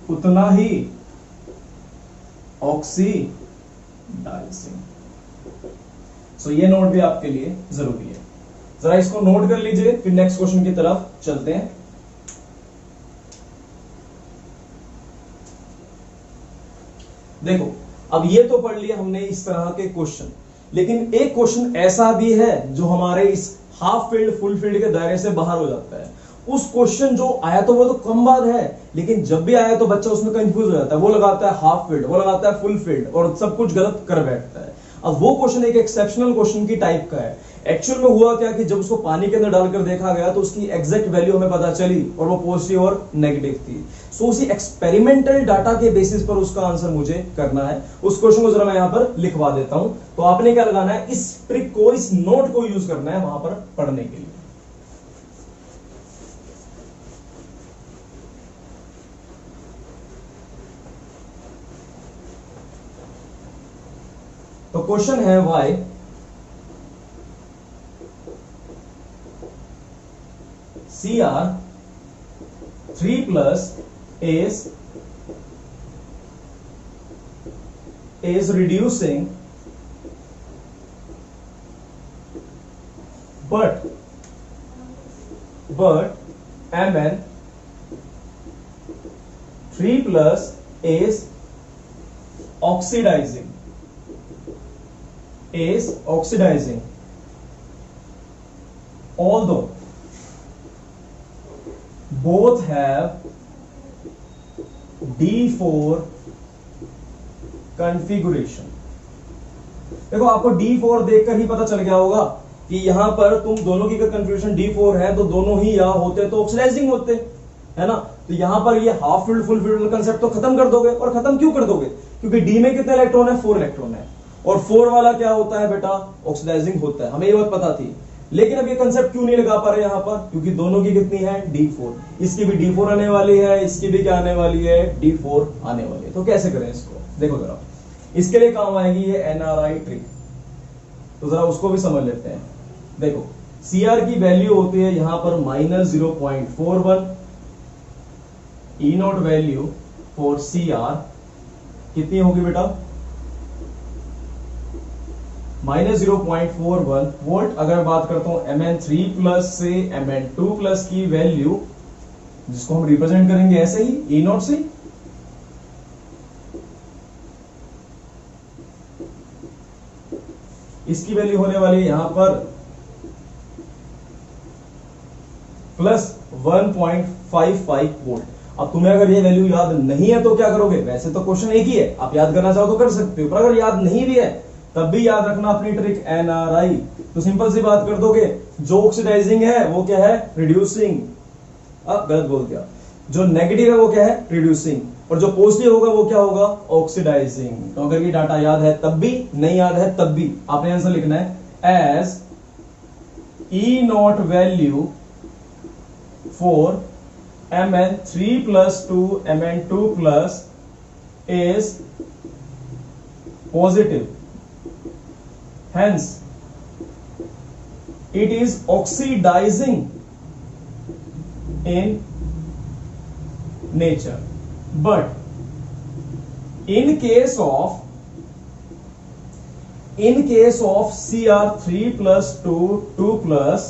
उतना ही ऑक्सीडाइजिंग। सो ये नोट भी आपके लिए जरूरी है, जरा इसको नोट कर लीजिए, फिर नेक्स्ट क्वेश्चन की तरफ चलते हैं। देखो अब ये तो पढ़ लिया हमने इस तरह के क्वेश्चन, लेकिन एक क्वेश्चन ऐसा भी है जो हमारे इस हाफ फील्ड फुल फील्ड के दायरे से बाहर हो जाता है। उस क्वेश्चन जो आया तो वो तो कम बात है, लेकिन जब भी आया तो बच्चा उसमें कंफ्यूज हो जाता है, वो लगाता है हाफ फील्ड, वो लगाता है फुल फील्ड, और सब कुछ गलत कर बैठता है। अब वो क्वेश्चन एक एक्सेप्शनल क्वेश्चन की टाइप का है। एक्चुअल में हुआ क्या कि जब उसको पानी के अंदर डालकर देखा गया तो उसकी एग्जैक्ट वैल्यू हमें पता चली, और वो पॉजिटिव और नेगेटिव थी। सो उसी एक्सपेरिमेंटल डाटा के बेसिस पर उसका आंसर मुझे करना है। उस क्वेश्चन को जरा मैं यहां पर लिखवा देता हूं। तो आपने क्या लगाना है, इस ट्रिक को, इस नोट को यूज करना है वहां पर पढ़ने के लिए। तो क्वेश्चन है y Cr3 plus is reducing, but Mn3 plus is oxidizing, although both have D4 configuration। देखो आपको D4 देखकर ही पता चल गया होगा कि यहां पर तुम दोनों की कंफ्यूजन D4 है तो दोनों ही या होते तो ऑक्सीडाइजिंग होते, है ना। तो यहां पर ये half field full field concept तो खत्म कर दोगे। और खत्म क्यों कर दोगे? क्योंकि डी में कितने इलेक्ट्रॉन है? 4 इलेक्ट्रॉन है, और 4 वाला क्या होता है बेटा? ऑक्सीडाइजिंग होता है। हमें ये बात पता थी, लेकिन अब ये कंसेप्ट क्यों नहीं लगा पा रहे यहां पर? क्योंकि दोनों की कितनी है? D4। इसकी भी D4 आने वाली है, इसकी भी क्या आने वाली है? D4 आने वाली है। तो कैसे करें इसको? देखो जरा, इसके लिए काम आएगी ये NRI ट्रिक, तो जरा उसको भी समझ लेते हैं। देखो, CR की वैल्यू होती है यहां पर -0.41, E nought value for CR कितनी होगी बेटा? -0.41 वोल्ट। अगर बात करता हूं Mn3 प्लस से Mn2 प्लस की वैल्यू, जिसको हम रिप्रेजेंट करेंगे ऐसे ही E नॉट से, इसकी वैल्यू होने वाली है यहां पर +1.55 वोल्ट। अब तुम्हें अगर ये वैल्यू याद नहीं है तो क्या करोगे? वैसे तो क्वेश्चन एक ही है, आप याद करना चाहो तो कर सकते हो, पर अगर याद नहीं भी है तब भी याद रखना अपनी ट्रिक NRI। तो सिंपल सी बात कर दोगे, जो ऑक्सीडाइजिंग है वो क्या है? रिड्यूसिंग। अब गलत बोल दिया, जो नेगेटिव है वो क्या है? रिड्यूसिंग, और जो पॉजिटिव होगा वो क्या होगा? ऑक्सीडाइजिंग। तो अगर ये डाटा याद है तब भी, नहीं याद है तब भी, आपने आंसर लिखना है as E nought value for Mn3 plus 2 Mn2 plus is positive, hence it is oxidizing in nature. But in case of Cr3 plus 2 plus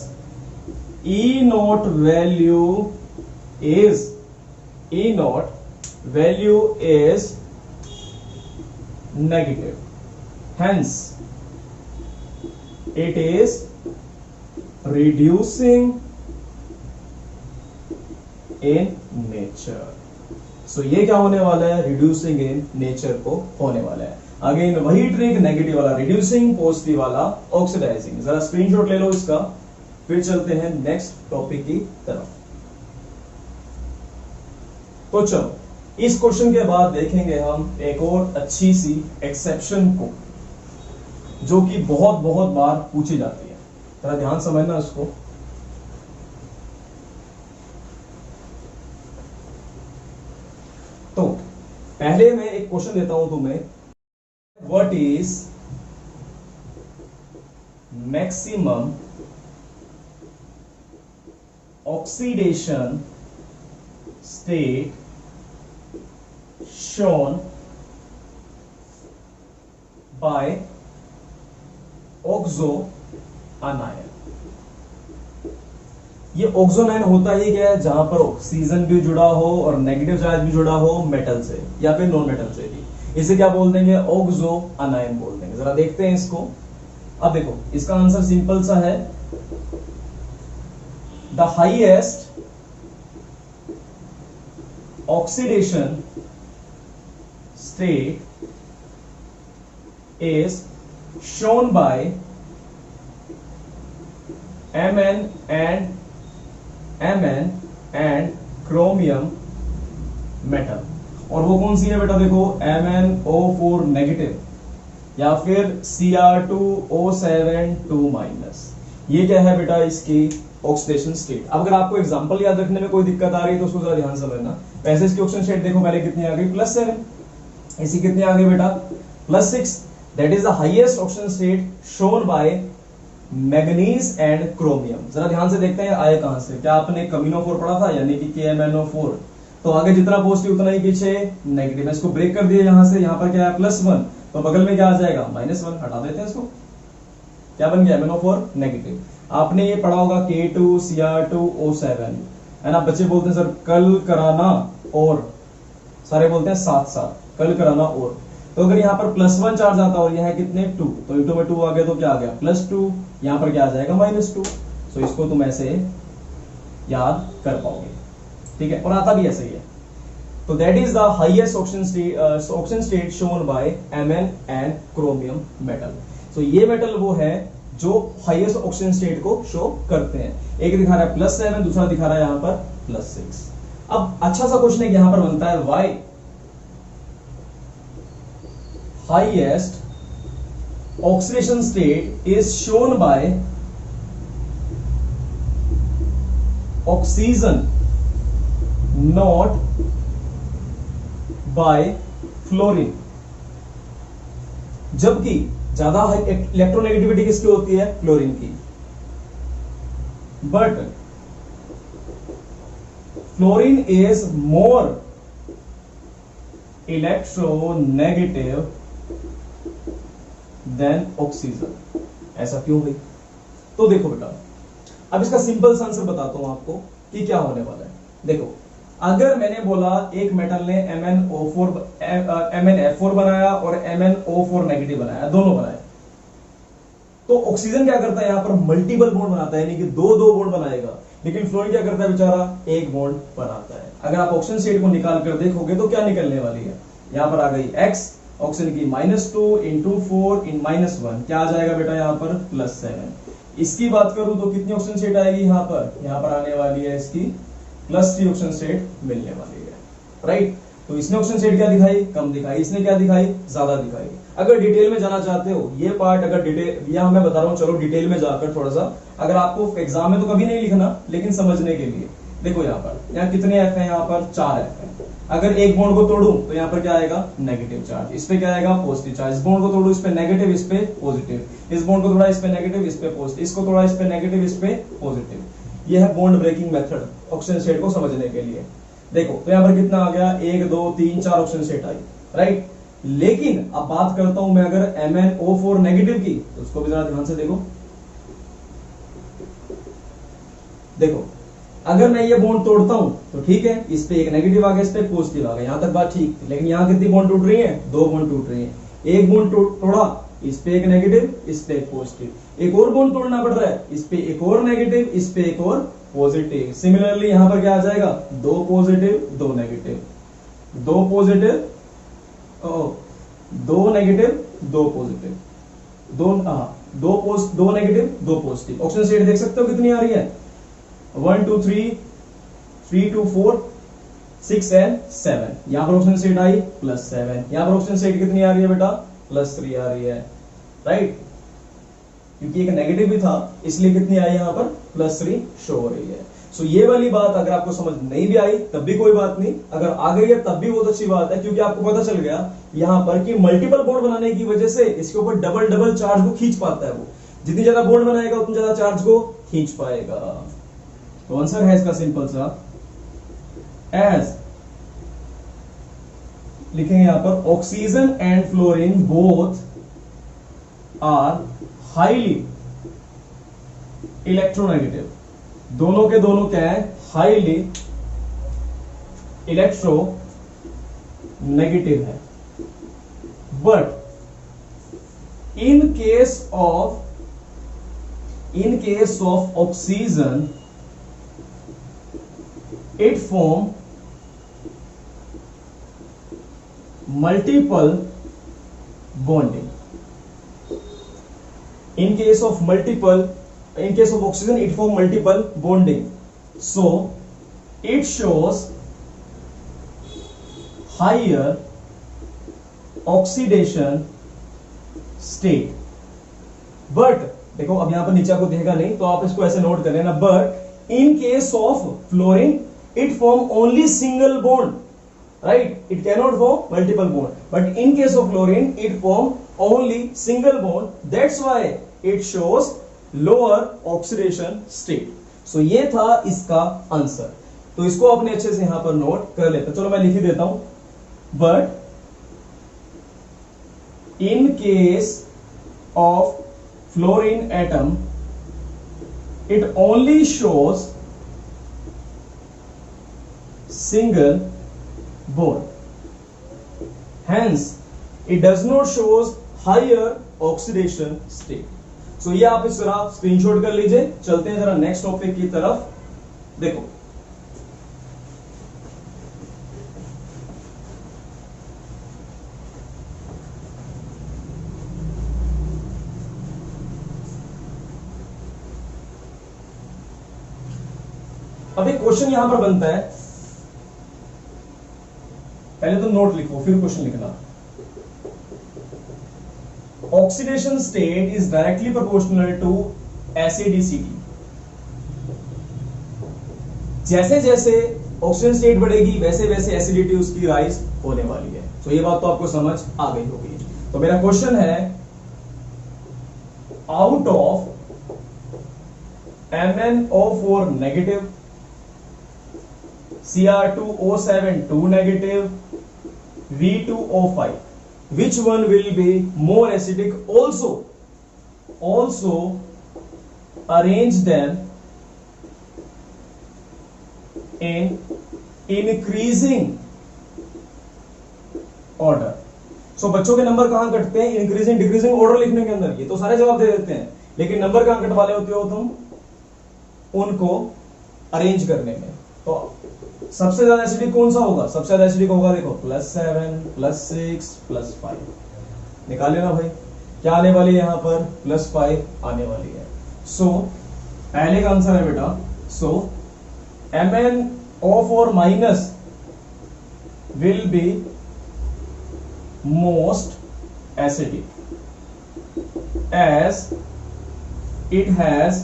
E naught value is negative, hence it is reducing in nature. So ये क्या होने वाला है? reducing in nature को होने वाला है। Again वही ट्रिक, नेगेटिव वाला रिड्यूसिंग, पॉजिटिव वाला ऑक्सीडाइजिंग। जरा स्क्रीनशॉट ले लो इसका, फिर चलते हैं नेक्स्ट टॉपिक की तरफ। तो चलो, इस क्वेश्चन के बाद देखेंगे हम एक और अच्छी सी एक्सेप्शन को, जो कि बहुत बहुत बार पूछी जाती है। जरा ध्यान समझना इसको। तो पहले मैं एक क्वेश्चन देता हूं तुम्हें, what is maximum oxidation state shown by oxoanion। ये oxoanion होता ही क्या है? जहां पर ऑक्सीजन भी जुड़ा हो और नेगेटिव चार्ज भी जुड़ा हो मेटल से या फिर नॉन मेटल से भी, इसे क्या बोल देंगे? oxoanion बोल देंगे। जरा देखते हैं इसको। अब देखो, इसका आंसर सिंपल सा है, the highest oxidation state is shown by Mn and chromium metal। और वो कौन सी है बेटा? देखो, MnO4 नेगेटिव या फिर Cr2O7 2-। ये क्या है बेटा? इसकी ऑक्सीडेशन स्टेट। अब अगर आपको एग्जांपल याद रखने में कोई दिक्कत आ रही है तो उसको जरा ध्यान समझना। वैसे इसकी ऑक्सीडेशन स्टेट देखो, पहले कितनी आ गई? +7। इसी कितनी आ गई बेटा? +6। That is the highest oxidation state shown bye manganese and chromium. जरा ध्यान से देखते हैं आए कहां से। क्या आपने KMnO4 पढ़ा था, यानी कि KMnO4? तो आगे जितना पॉजिटिव उतना ही पीछे नेगेटिव। इसको ब्रेक कर दिए यहां से, यहां पर क्या है? +1, तो बगल में क्या आ जाएगा? -1। हटा देते हैं इसको। क्या बन गया? MnO4 negative. आपने ये पढ़ा होगा K2Cr2O7, है ना। बच्चे बोलते हैं सर कल कराना और, सारे बोलते हैं साथ साथ, कल कराना और। तो अगर यहाँ पर +1 चार्ज आता और यह है कितने? 2, तो इंटू में 2 आ गया तो क्या आ गया? +2। यहाँ पर क्या आ जाएगा? -2। तो इसको तुम ऐसे याद कर पाओगे, ठीक है। और आता भी ऐसे ही है। तो that is the highest oxygen state shown bye Mn and chromium metal. तो ये मेटल वो है जो हाईएस्ट ऑक्सीजन स्टेट को शो करते हैं। एक दिखा रहा है +7, दूसरा दिखा रहा है यहां पर +6। अब अच्छा सा क्वेश्चन यहां पर बनता है, why highest oxidation state is shown by oxygen not by fluorine. जबकि ज्यादा इलेक्ट्रोनेगेटिविटी किसकी होती है? क्लोरीन की। But fluorine is more electronegative than oxygen. ऐसा क्यों भाई? तो देखो बेटा, अब इसका सिंपल सा आंसर बताता हूं आपको कि क्या होने वाला है। देखो, अगर मैंने बोला एक मेटल ने MnF4 बनाया और MnO4 नेगेटिव बनाया, दोनों बनाए, तो ऑक्सीजन क्या करता है? यहां पर मल्टीपल बॉन्ड बनाता है, यानी कि दो बॉन्ड बनाएगा। लेकिन फ्लोरीन क्या करता है बेचारा? एक बॉन्ड बनाता है। अगर आप ऑक्सीजन स्टेट को निकाल कर देखोगे तो क्या निकलने वाली है? यहां पर आ गई X, ऑक्सीजन की -2 × 4 × -1, क्या आ जाएगा बेटा? यहां पर +7। इसकी बात करूं तो कितनी ऑक्सीजन स्टेट आएगी यहां पर आने वाली है इसकी +3 ऑक्सीजन स्टेट मिलने वाली है, राइट। तो इसने ऑक्सीजन स्टेट क्या दिखाई? कम दिखाई। इसने क्या दिखाई? ज्यादा दिखाई। अगर डिटेल में जाना चाहते हो, ये पार्ट अगर डिटेल, यहां मैं बता रहा हूं, चलो डिटेल में जाकर थोड़ा सा, अगर आपको एग्जाम में तो कभी नहीं लिखना, लेकिन समझने के लिए देखो, यहाँ कितने F है? यहाँ पर 4 F है। अगर एक बॉन्ड को तोड़ूं तो यहाँ पर क्या आएगा? Negative charge. इस पे क्या आएगा? Positive charge. इस बॉन्ड को तोड़ूं, इस पे नेगेटिव, इस पे पॉजिटिव। इस बॉन्ड को तोड़ा, इस पे नेगेटिव, इस पे पॉजिटिव। इसको तोड़ा, इस पे नेगेटिव, इस पे पॉजिटिव। यह है bond breaking method oxygen state को समझने के लिए। देखो, तो यहाँ पर कितना आ गया? 1 2 3 4 ऑक्सीजन स्टेट आई, राइट। लेकिन अब बात करता हूं मैं अगर MnO4 नेगेटिव की, तो उसको भी जरा ध्यान से देखो। देखो, अगर मैं ये बॉन्ड तोड़ता हूं तो ठीक है, इस पे एक नेगेटिव आ गया, इस पे पॉजिटिव आ गया, यहां तक बात ठीक थी। लेकिन यहां कितनी बॉन्ड टूट रही है? 2 बॉन्ड टूट रही है। एक बॉन्ड तोड़ा, इस पे एक नेगेटिव, इस पे एक पॉजिटिव। एक और बॉन्ड तोड़ना पड़ रहा है, इस पे एक और नेगेटिव, इस पे एक और पॉजिटिव। सिमिलरली यहां पर क्या आ जाएगा? 2 positive 2 negative, 2 positive 2 negative 2 positive, 2 negative 2 positive. Oxygen state देख सकते हो कितनी आ रही है? 1 2 3 3 2 4 6 and 7। यहां पर ऑक्सीजन स्टेट आई +7। यहां पर ऑक्सीजन स्टेट कितनी आ रही है बेटा? +3 आ रही है, राइट। क्योंकि एक नेगेटिव भी था, इसलिए कितनी आई यहां पर? +3 शो हो रही है। सो ये वाली बात अगर आपको समझ नहीं भी आई तब भी कोई बात नहीं, अगर आ गई है तब भी बहुत अच्छी बात है, क्योंकि आपको पता चल गया यहां पर कि मल्टीपल बॉन्ड बनाने की वजह से इसके ऊपर डबल चार्ज को खींच पाता है। वो जितनी ज्यादा बॉन्ड बनाएगा उतनी ज्यादा चार्ज को खींच पाएगा। तो आंसर है इसका सिंपल सा, एज लिखेंगे यहां पर, oxygen and fluorine both are highly electronegative. दोनों के दोनों क्या है? हाईली इलेक्ट्रो नेगेटिव है। But in case of oxygen it form multiple bonding. In case of oxygen it form multiple bonding, so it shows higher oxidation state. But देखो, अब यहां पर नीचे आपको दिखेगा नहीं, तो आप इसको ऐसे नोट कर लेना। But in case of fluorine it form only single bond, right? It cannot form multiple bond. But in case of fluorine it form only single bond, that's why it shows lower oxidation state. So ये था इसका answer. तो इसको अपने अच्छे से यहां पर नोट कर लेते। चलो मैं लिख ही देता हूं। But in case of fluorine atom it only shows single bond, hence it does not shows higher oxidation state. So ये आप इस तरह स्क्रीनशॉट कर लीजिए। चलते हैं जरा नेक्स्ट टॉपिक की तरफ। देखो, अब एक क्वेश्चन यहां पर बनता है, पहले तो नोट लिखो फिर क्वेश्चन लिखना। Oxidation state is directly proportional to acidity. जैसे जैसे ऑक्सीजन स्टेट बढ़ेगी वैसे वैसे एसिडिटी उसकी राइज होने वाली है। तो ये बात तो आपको समझ आ गई होगी। तो मेरा क्वेश्चन है, out of MnO4 negative, Cr2O7 2 negative, V2O5, which one will be more acidic? Also arrange them in increasing order. So बच्चों के नंबर कहां कटते हैं? इंक्रीजिंग डिक्रीजिंग ऑर्डर लिखने के अंदर। ये तो सारे जवाब दे देते हैं, लेकिन नंबर कहां कटवा रहे होते हो तुम? उनको अरेंज करने में। तो सबसे ज्यादा एसिडिक कौन सा होगा? सबसे ज्यादा एसिडिक होगा, देखो +7 +6 +5 निकाल लेना भाई। क्या आने वाली है यहां पर? +5 आने वाली है। सो पहले का आंसर है बेटा, सो MnO4 minus will be most acidic as it has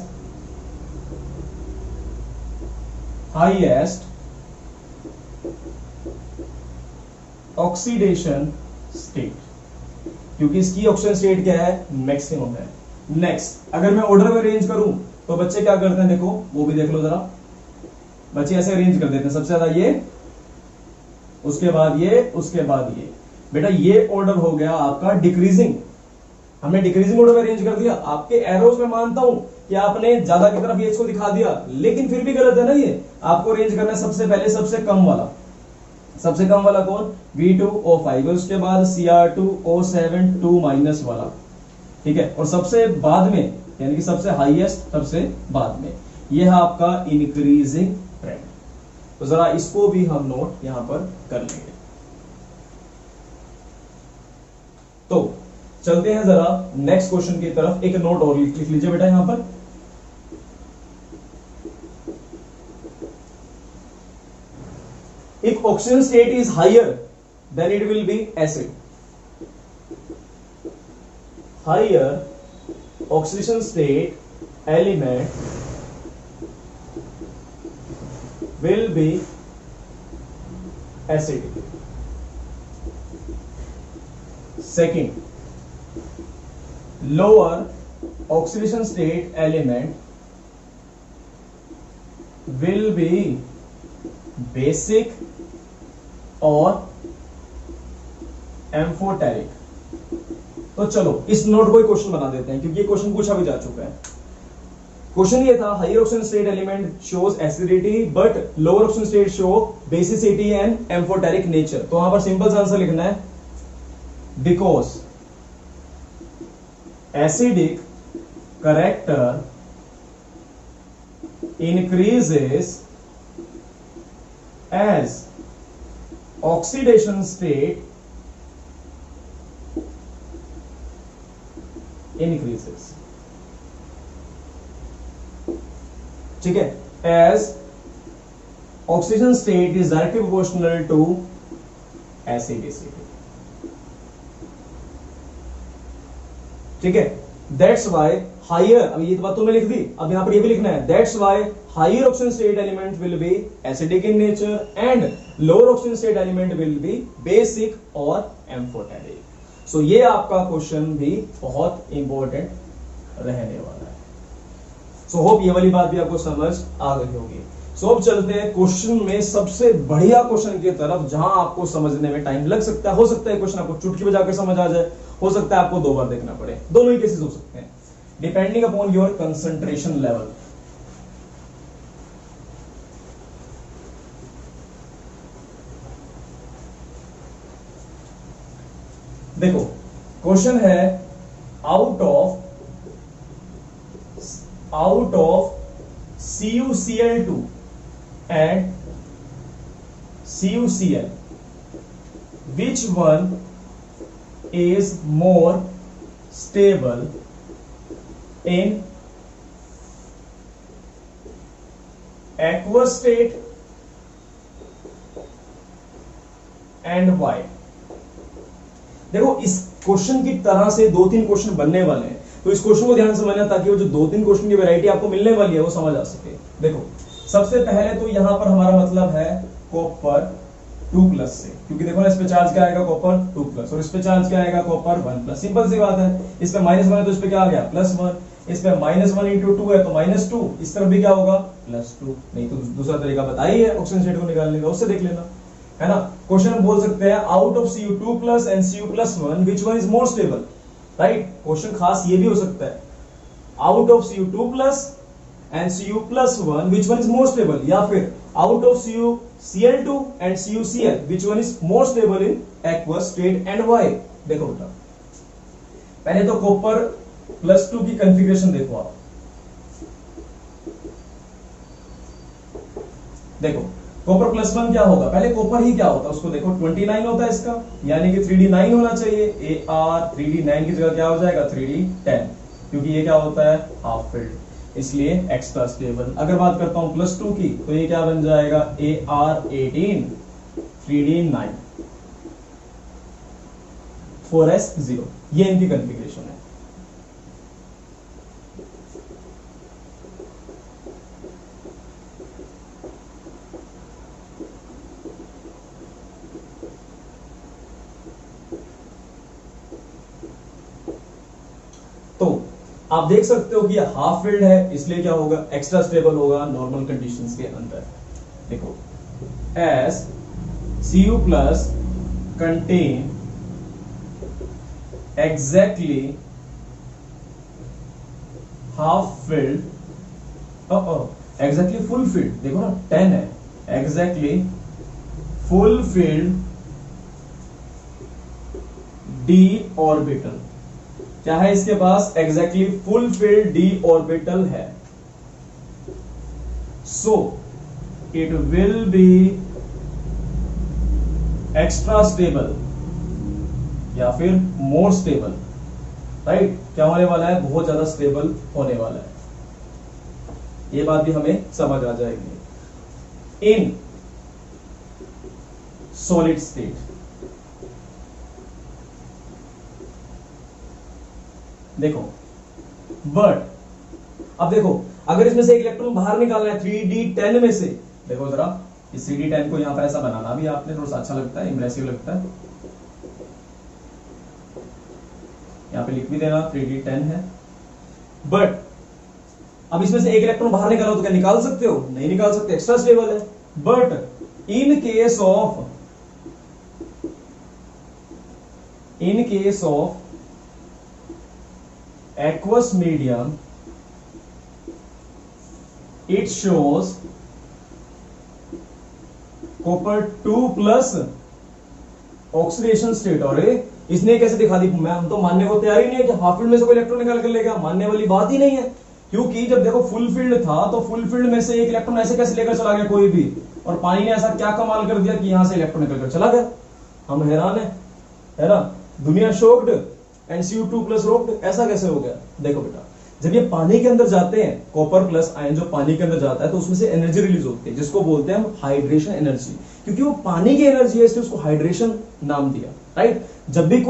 highest oxidation state, क्योंकि इसकी ऑक्सीजन स्टेट क्या है? मैक्सिमम है। नेक्स्ट, अगर मैं ऑर्डर में अरेंज करूं तो बच्चे क्या करते हैं? देखो वो भी देख लो जरा। बच्चे ऐसे अरेंज कर देते हैं, सबसे ज्यादा ये, उसके बाद ये, उसके बाद ये। बेटा ये ऑर्डर हो गया आपका डिक्रीजिंग। हमने डिक्रीजिंग ऑर्डर में अरेंज कर दिया। आपके एरोज में मानता हूं कि आपने ज्यादा की तरफ ये इसको दिखा दिया, लेकिन फिर भी गलत है ना। ये आपको अरेंज करना है सबसे पहले सबसे कम वाला। सबसे कम वाला कौन? V2O5, उसके बाद Cr2O7 2 माइनस वाला, ठीक है। और सबसे बाद में, यानी कि सबसे हाईएस्ट सबसे बाद में, यह है आपका इंक्रीजिंग ट्रेंड। तो जरा इसको भी हम नोट यहां पर कर लेंगे। तो चलते हैं जरा नेक्स्ट क्वेश्चन की तरफ। एक नोट और लिख लीजिए बेटा यहां पर। If oxygen state is higher, then it will be acid. Higher oxidation state element will be acidic. Second, lower oxidation state element will be basic और एम्फोटेरिक। तो चलो इस नोट को क्वेश्चन बना देते हैं, क्योंकि ये क्वेश्चन पूछा भी जा चुका है। क्वेश्चन ये था, higher oxygen state element shows acidity but lower oxygen state show basicity and amphoteric nature. तो वहां पर सिंपल आंसर लिखना है, because acidic character increases as oxidation state increases, ठीक है। as oxidation state is directly proportional to acidicity, ठीक है। That's why higher, अब ये बात तो मैं लिख दी, अब यहां पर ये भी लिखना है, that's why higher oxygen state element will be acidic in nature and lower oxygen state element will be basic और amphoteric. So ये आपका क्वेश्चन भी बहुत इंपॉर्टेंट रहने वाला है। So होप ये वाली बात भी आपको समझ आ गई होगी। So अब चलते हैं क्वेश्चन में सबसे बढ़िया क्वेश्चन की तरफ, जहां आपको समझने में टाइम लग सकता है। हो सकता है क्वेश्चन आपको चुटकी बजाकर समझ आ जाए, हो सकता है आपको 2 बार देखना पड़े। दोनों ही केसेस हो सकते हैं, depending upon your concentration level. देखो क्वेश्चन है, out of CuCl2 and CuCl, which one is more stable in aqueous state and why। देखो इस क्वेश्चन की तरह से 2-3 क्वेश्चन बनने वाले हैं, तो इस क्वेश्चन को ध्यान से समझना ताकि वो जो 2-3 क्वेश्चन की वैरायटी आपको मिलने वाली है वो समझ आ सके। देखो सबसे पहले तो यहां पर हमारा मतलब है कॉपर 2+ से, क्योंकि देखो ना इस पे चार्ज क्या आएगा कॉपर 2+ और इस पे चार्ज क्या आएगा कॉपर 1+। सिंपल सी बात है, इस पे -1 है तो इस पे क्या आ गया +1, इस पे -1 × 2 है तो -2, इस तरफ भी क्या होगा +2। नहीं तो दूसरा तरीका बताइए ऑक्सीजन स्टेट को निकालने का, उससे देख लेना, है ना। क्वेश्चन बोल सकते हैं out of Cu2+ and Cu+1 which one is more stable, right. Question खास ये भी हो सकता है out of Cu2+ and Cu+1 which one is more stable, या फिर out of Cl2 and CuCl which one is more stable in aqueous state and why. देखो बेटा पहले तो कॉपर +2 की कॉन्फ़िगरेशन देखो आप। देखो कॉपर +1 क्या होगा, पहले कॉपर ही क्या होता है उसको देखो, 29 होता है इसका, यानी कि 3d9 होना चाहिए। Ar 3d9 की जगह क्या हो जाएगा 3d10, क्योंकि ये क्या होता है हाफ फिल्ड, इसलिए एक्स्ट्रा स्टेबल। अगर बात करता हूं +2 की तो ये क्या बन जाएगा Ar18 3d9 4s0, ये इनकी कॉन्फ़िगरेशन है। तो आप देख सकते हो कि ये हाफ फिल्ड है, इसलिए क्या होगा एक्स्ट्रा स्टेबल होगा नॉर्मल कंडीशंस के अंदर। देखो as Cu+ contain exactly half filled, exactly full filled, देखो ना 10 है, exactly full filled d orbital, क्या है इसके पास exactly full filled d orbital है। So it will be extra stable या फिर मोर स्टेबल, राइट। क्या होने वाला है, बहुत ज्यादा स्टेबल होने वाला है। ये बात भी हमें समझ आ जाएगी। इन सॉलिड स्टेट देखो, बट अब देखो अगर इसमें से एक इलेक्ट्रॉन बाहर निकालना है 3d10 में से, देखो जरा इस 3d10 को यहां पर ऐसा बनाना भी आपने थोड़ा सा अच्छा लगता है, इंप्रेसिव लगता है। यहां पे लिख भी देना 3d10 है, बट अब इसमें से एक इलेक्ट्रॉन बाहर निकालो तो क्या निकाल सकते हो, नहीं निकाल सकते, एक्स्ट्रा स्टेबल है। But in case of aqueous medium it shows copper 2+ oxidation state. और इसने कैसे दिखा दी, मैं हम तो मानने को तैयार ही नहीं है कि हाफ फील्ड में से कोई इलेक्ट्रॉन निकाल कर लेगा, मानने वाली बात ही नहीं है। क्योंकि जब देखो फुल फील्ड था तो फुल फील्ड में से एक इलेक्ट्रॉन ऐसे कैसे लेकर चला गया कोई भी, और पानी ने ऐसा क्या कमाल कर दिया कि यहां से इलेक्ट्रॉन निकल कर चला गया। हम हैरान है ना, दुनिया शॉक्ड एंड Cu2+ रोक्ड, ऐसा कैसे हो गया। देखो बेटा जब ये पानी के अंदर जाते हैं, कॉपर प्लस आयन जो पानी के अंदर जाता है तो उसमें से एनर्जी रिलीज होती है जिसको बोलते हैं हम हाइड्रेशन एनर्जी, क्योंकि वो पानी की एनर्जी है इसलिए उसको हाइड्रेशन नाम दिया, राइट। जब भी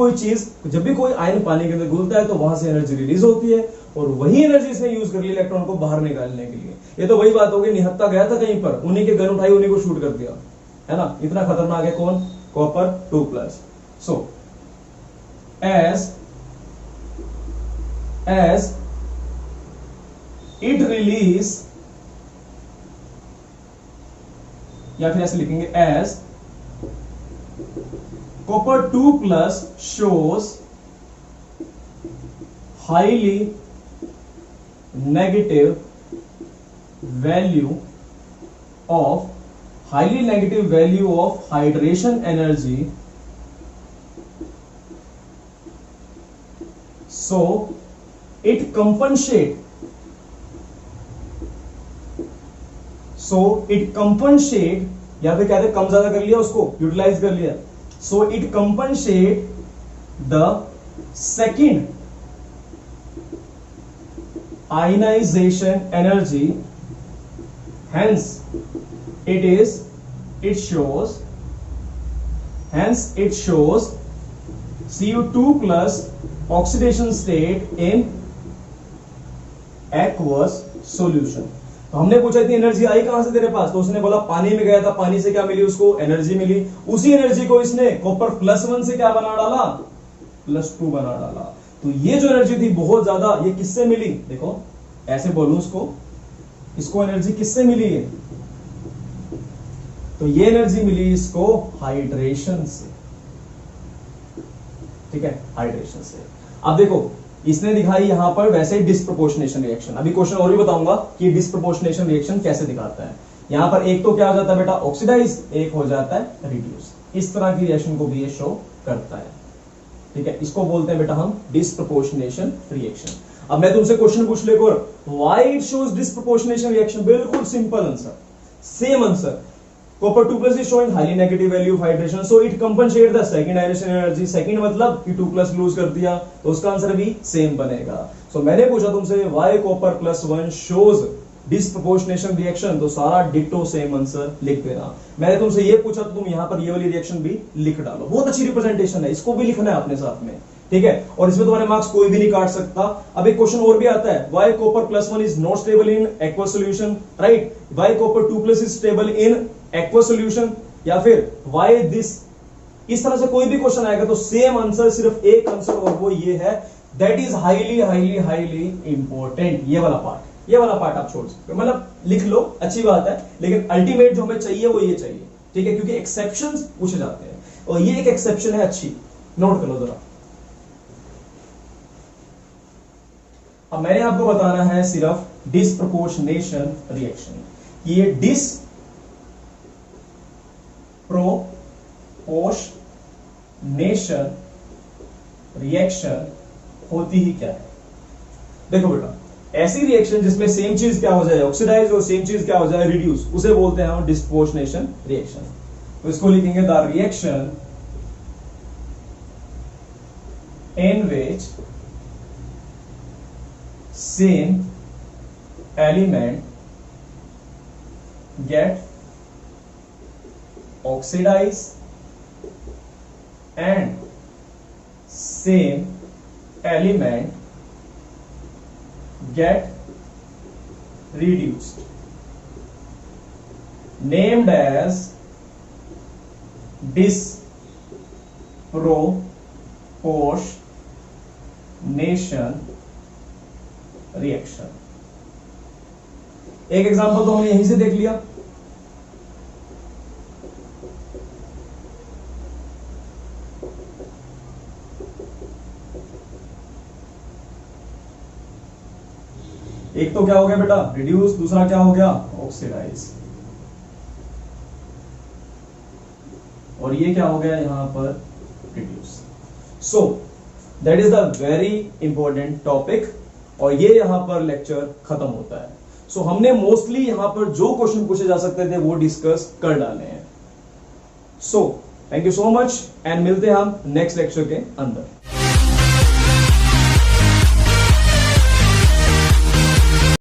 कोई आयन पानी के अंदर घुलता है तो वहां से एनर्जी रिलीज होती है, और वही एनर्जी इसने यूज कर ली इलेक्ट्रॉन को बाहर निकालने के लिए। ये तो वही बात होगी, निहत्था गया था कहीं पर, उन्हीं के गन उठाई उन्हीं को शूट कर दिया, है ना। इतना खतरनाक है कौन, copper 2+। So as it release, या फिर ऐसे लिखेंगे as copper 2+ shows highly negative value of hydration energy, so it compensate या फिर कहते कम ज्यादा कर लिया, उसको यूटिलाइज कर लिया। So it compensate the second ionisation energy hence it shows Cu2 plus oxidation state in aqueous solution। तो हमने पूछा इतनी एनर्जी आई कहां से तेरे पास, तो उसने बोला पानी में गया था, पानी से क्या मिली उसको, एनर्जी मिली। उसी एनर्जी को इसने कॉपर +1 से क्या बना डाला, +2 बना डाला। तो ये जो एनर्जी थी बहुत ज्यादा, ये किससे मिली, देखो ऐसे बोलूं इसको एनर्जी किससे मिली है, तो ये एनर्जी मिली इसको हाइड्रेशन से, ठीक है, हाइड्रेशन से। अब देखो इसने दिखाई यहां पर वैसे डिस्प्रोपोर्शनेशन रिएक्शन। अभी क्वेश्चन और भी बताऊंगा कि डिस्प्रोपोर्शनेशन रिएक्शन कैसे दिखाता है। यहां पर एक तो क्या हो जाता है बेटा, ऑक्सीडाइज, एक हो जाता है रिड्यूस। इस तरह की रिएक्शन को भी ये शो करता है, ठीक है। इसको बोलते हैं बेटा हम डिस्प्रोपोर्शनेशन रिएक्शन। अब मैं तुमसे क्वेश्चन पूछ ले, why it shows disproportionation reaction, बिल्कुल simple answer, same answer. Copper 2+ is showing highly negative value of hydration, so it compensate the second ionization energy। second मतलब कि 2+ लूज कर दिया, तो उसका आंसर भी सेम बनेगा। So मैंने पूछा तुमसे why copper +1 shows disproportionation reaction, तो सारा डिट्टो सेम आंसर लिख देना। मैंने तुमसे ये पूछा तो तुम यहाँ पर ये वाली रिएक्शन भी लिख डालो। बहुत अच्छी रिप्रेजेंटेशन है, इसको भी लिखना है अपने साथ में, ठीक है। और इसमें तुम्हारे मार्क्स कोई भी नहीं काट सकता। अब एक क्वेश्चन और भी आता है, why copper +1 is not stable in aqueous solution, right? why copper 2+ is stable in aqueous solution, या फिर why this, इस तरह से कोई भी क्वेश्चन आएगा तो सेम आंसर, सिर्फ एक आंसर, और वो ये है, दैट इज हाईली इंपॉर्टेंट। ये वाला पार्ट आप छोड़ सकते हो, मतलब लिख लो, अच्छी बात है, लेकिन अल्टीमेट जो हमें चाहिए वो ये चाहिए, ठीक है, क्योंकि एक्सेप्शंस पूछे जाते हैं और ये एक एक्सेप्शन है, अच्छी नोट कर लो जरा। अब मैंने आपको बताना है सिर्फ डिस्प्रोपोर्शनेशन रिएक्शन, ये डिस्प्रोपोर्शनेशन रिएक्शन होती ही क्या है। देखो बेटा, ऐसी रिएक्शन जिसमें सेम चीज क्या हो जाए ऑक्सीडाइज और सेम चीज क्या हो जाए रिड्यूस, उसे बोलते हैं हम डिस्प्रोपोर्शनेशन रिएक्शन। तो इसको लिखेंगे the reaction in which same element get oxidized and same element get reduced, named as disproportionation reaction. एक एग्जांपल तो हमने यहीं से देख लिया, एक तो क्या हो गया बेटा रिड्यूस, दूसरा क्या हो गया ऑक्सीडाइज, और ये क्या हो गया यहां पर reduce. So that is the very important topic, और ये यहां पर लेक्चर खत्म होता है। सो हमने मोस्टली यहां पर जो क्वेश्चन पूछे जा सकते थे वो डिस्कस कर डाले हैं। So thank you so much, and मिलते हैं हम नेक्स्ट लेक्चर के अंदर।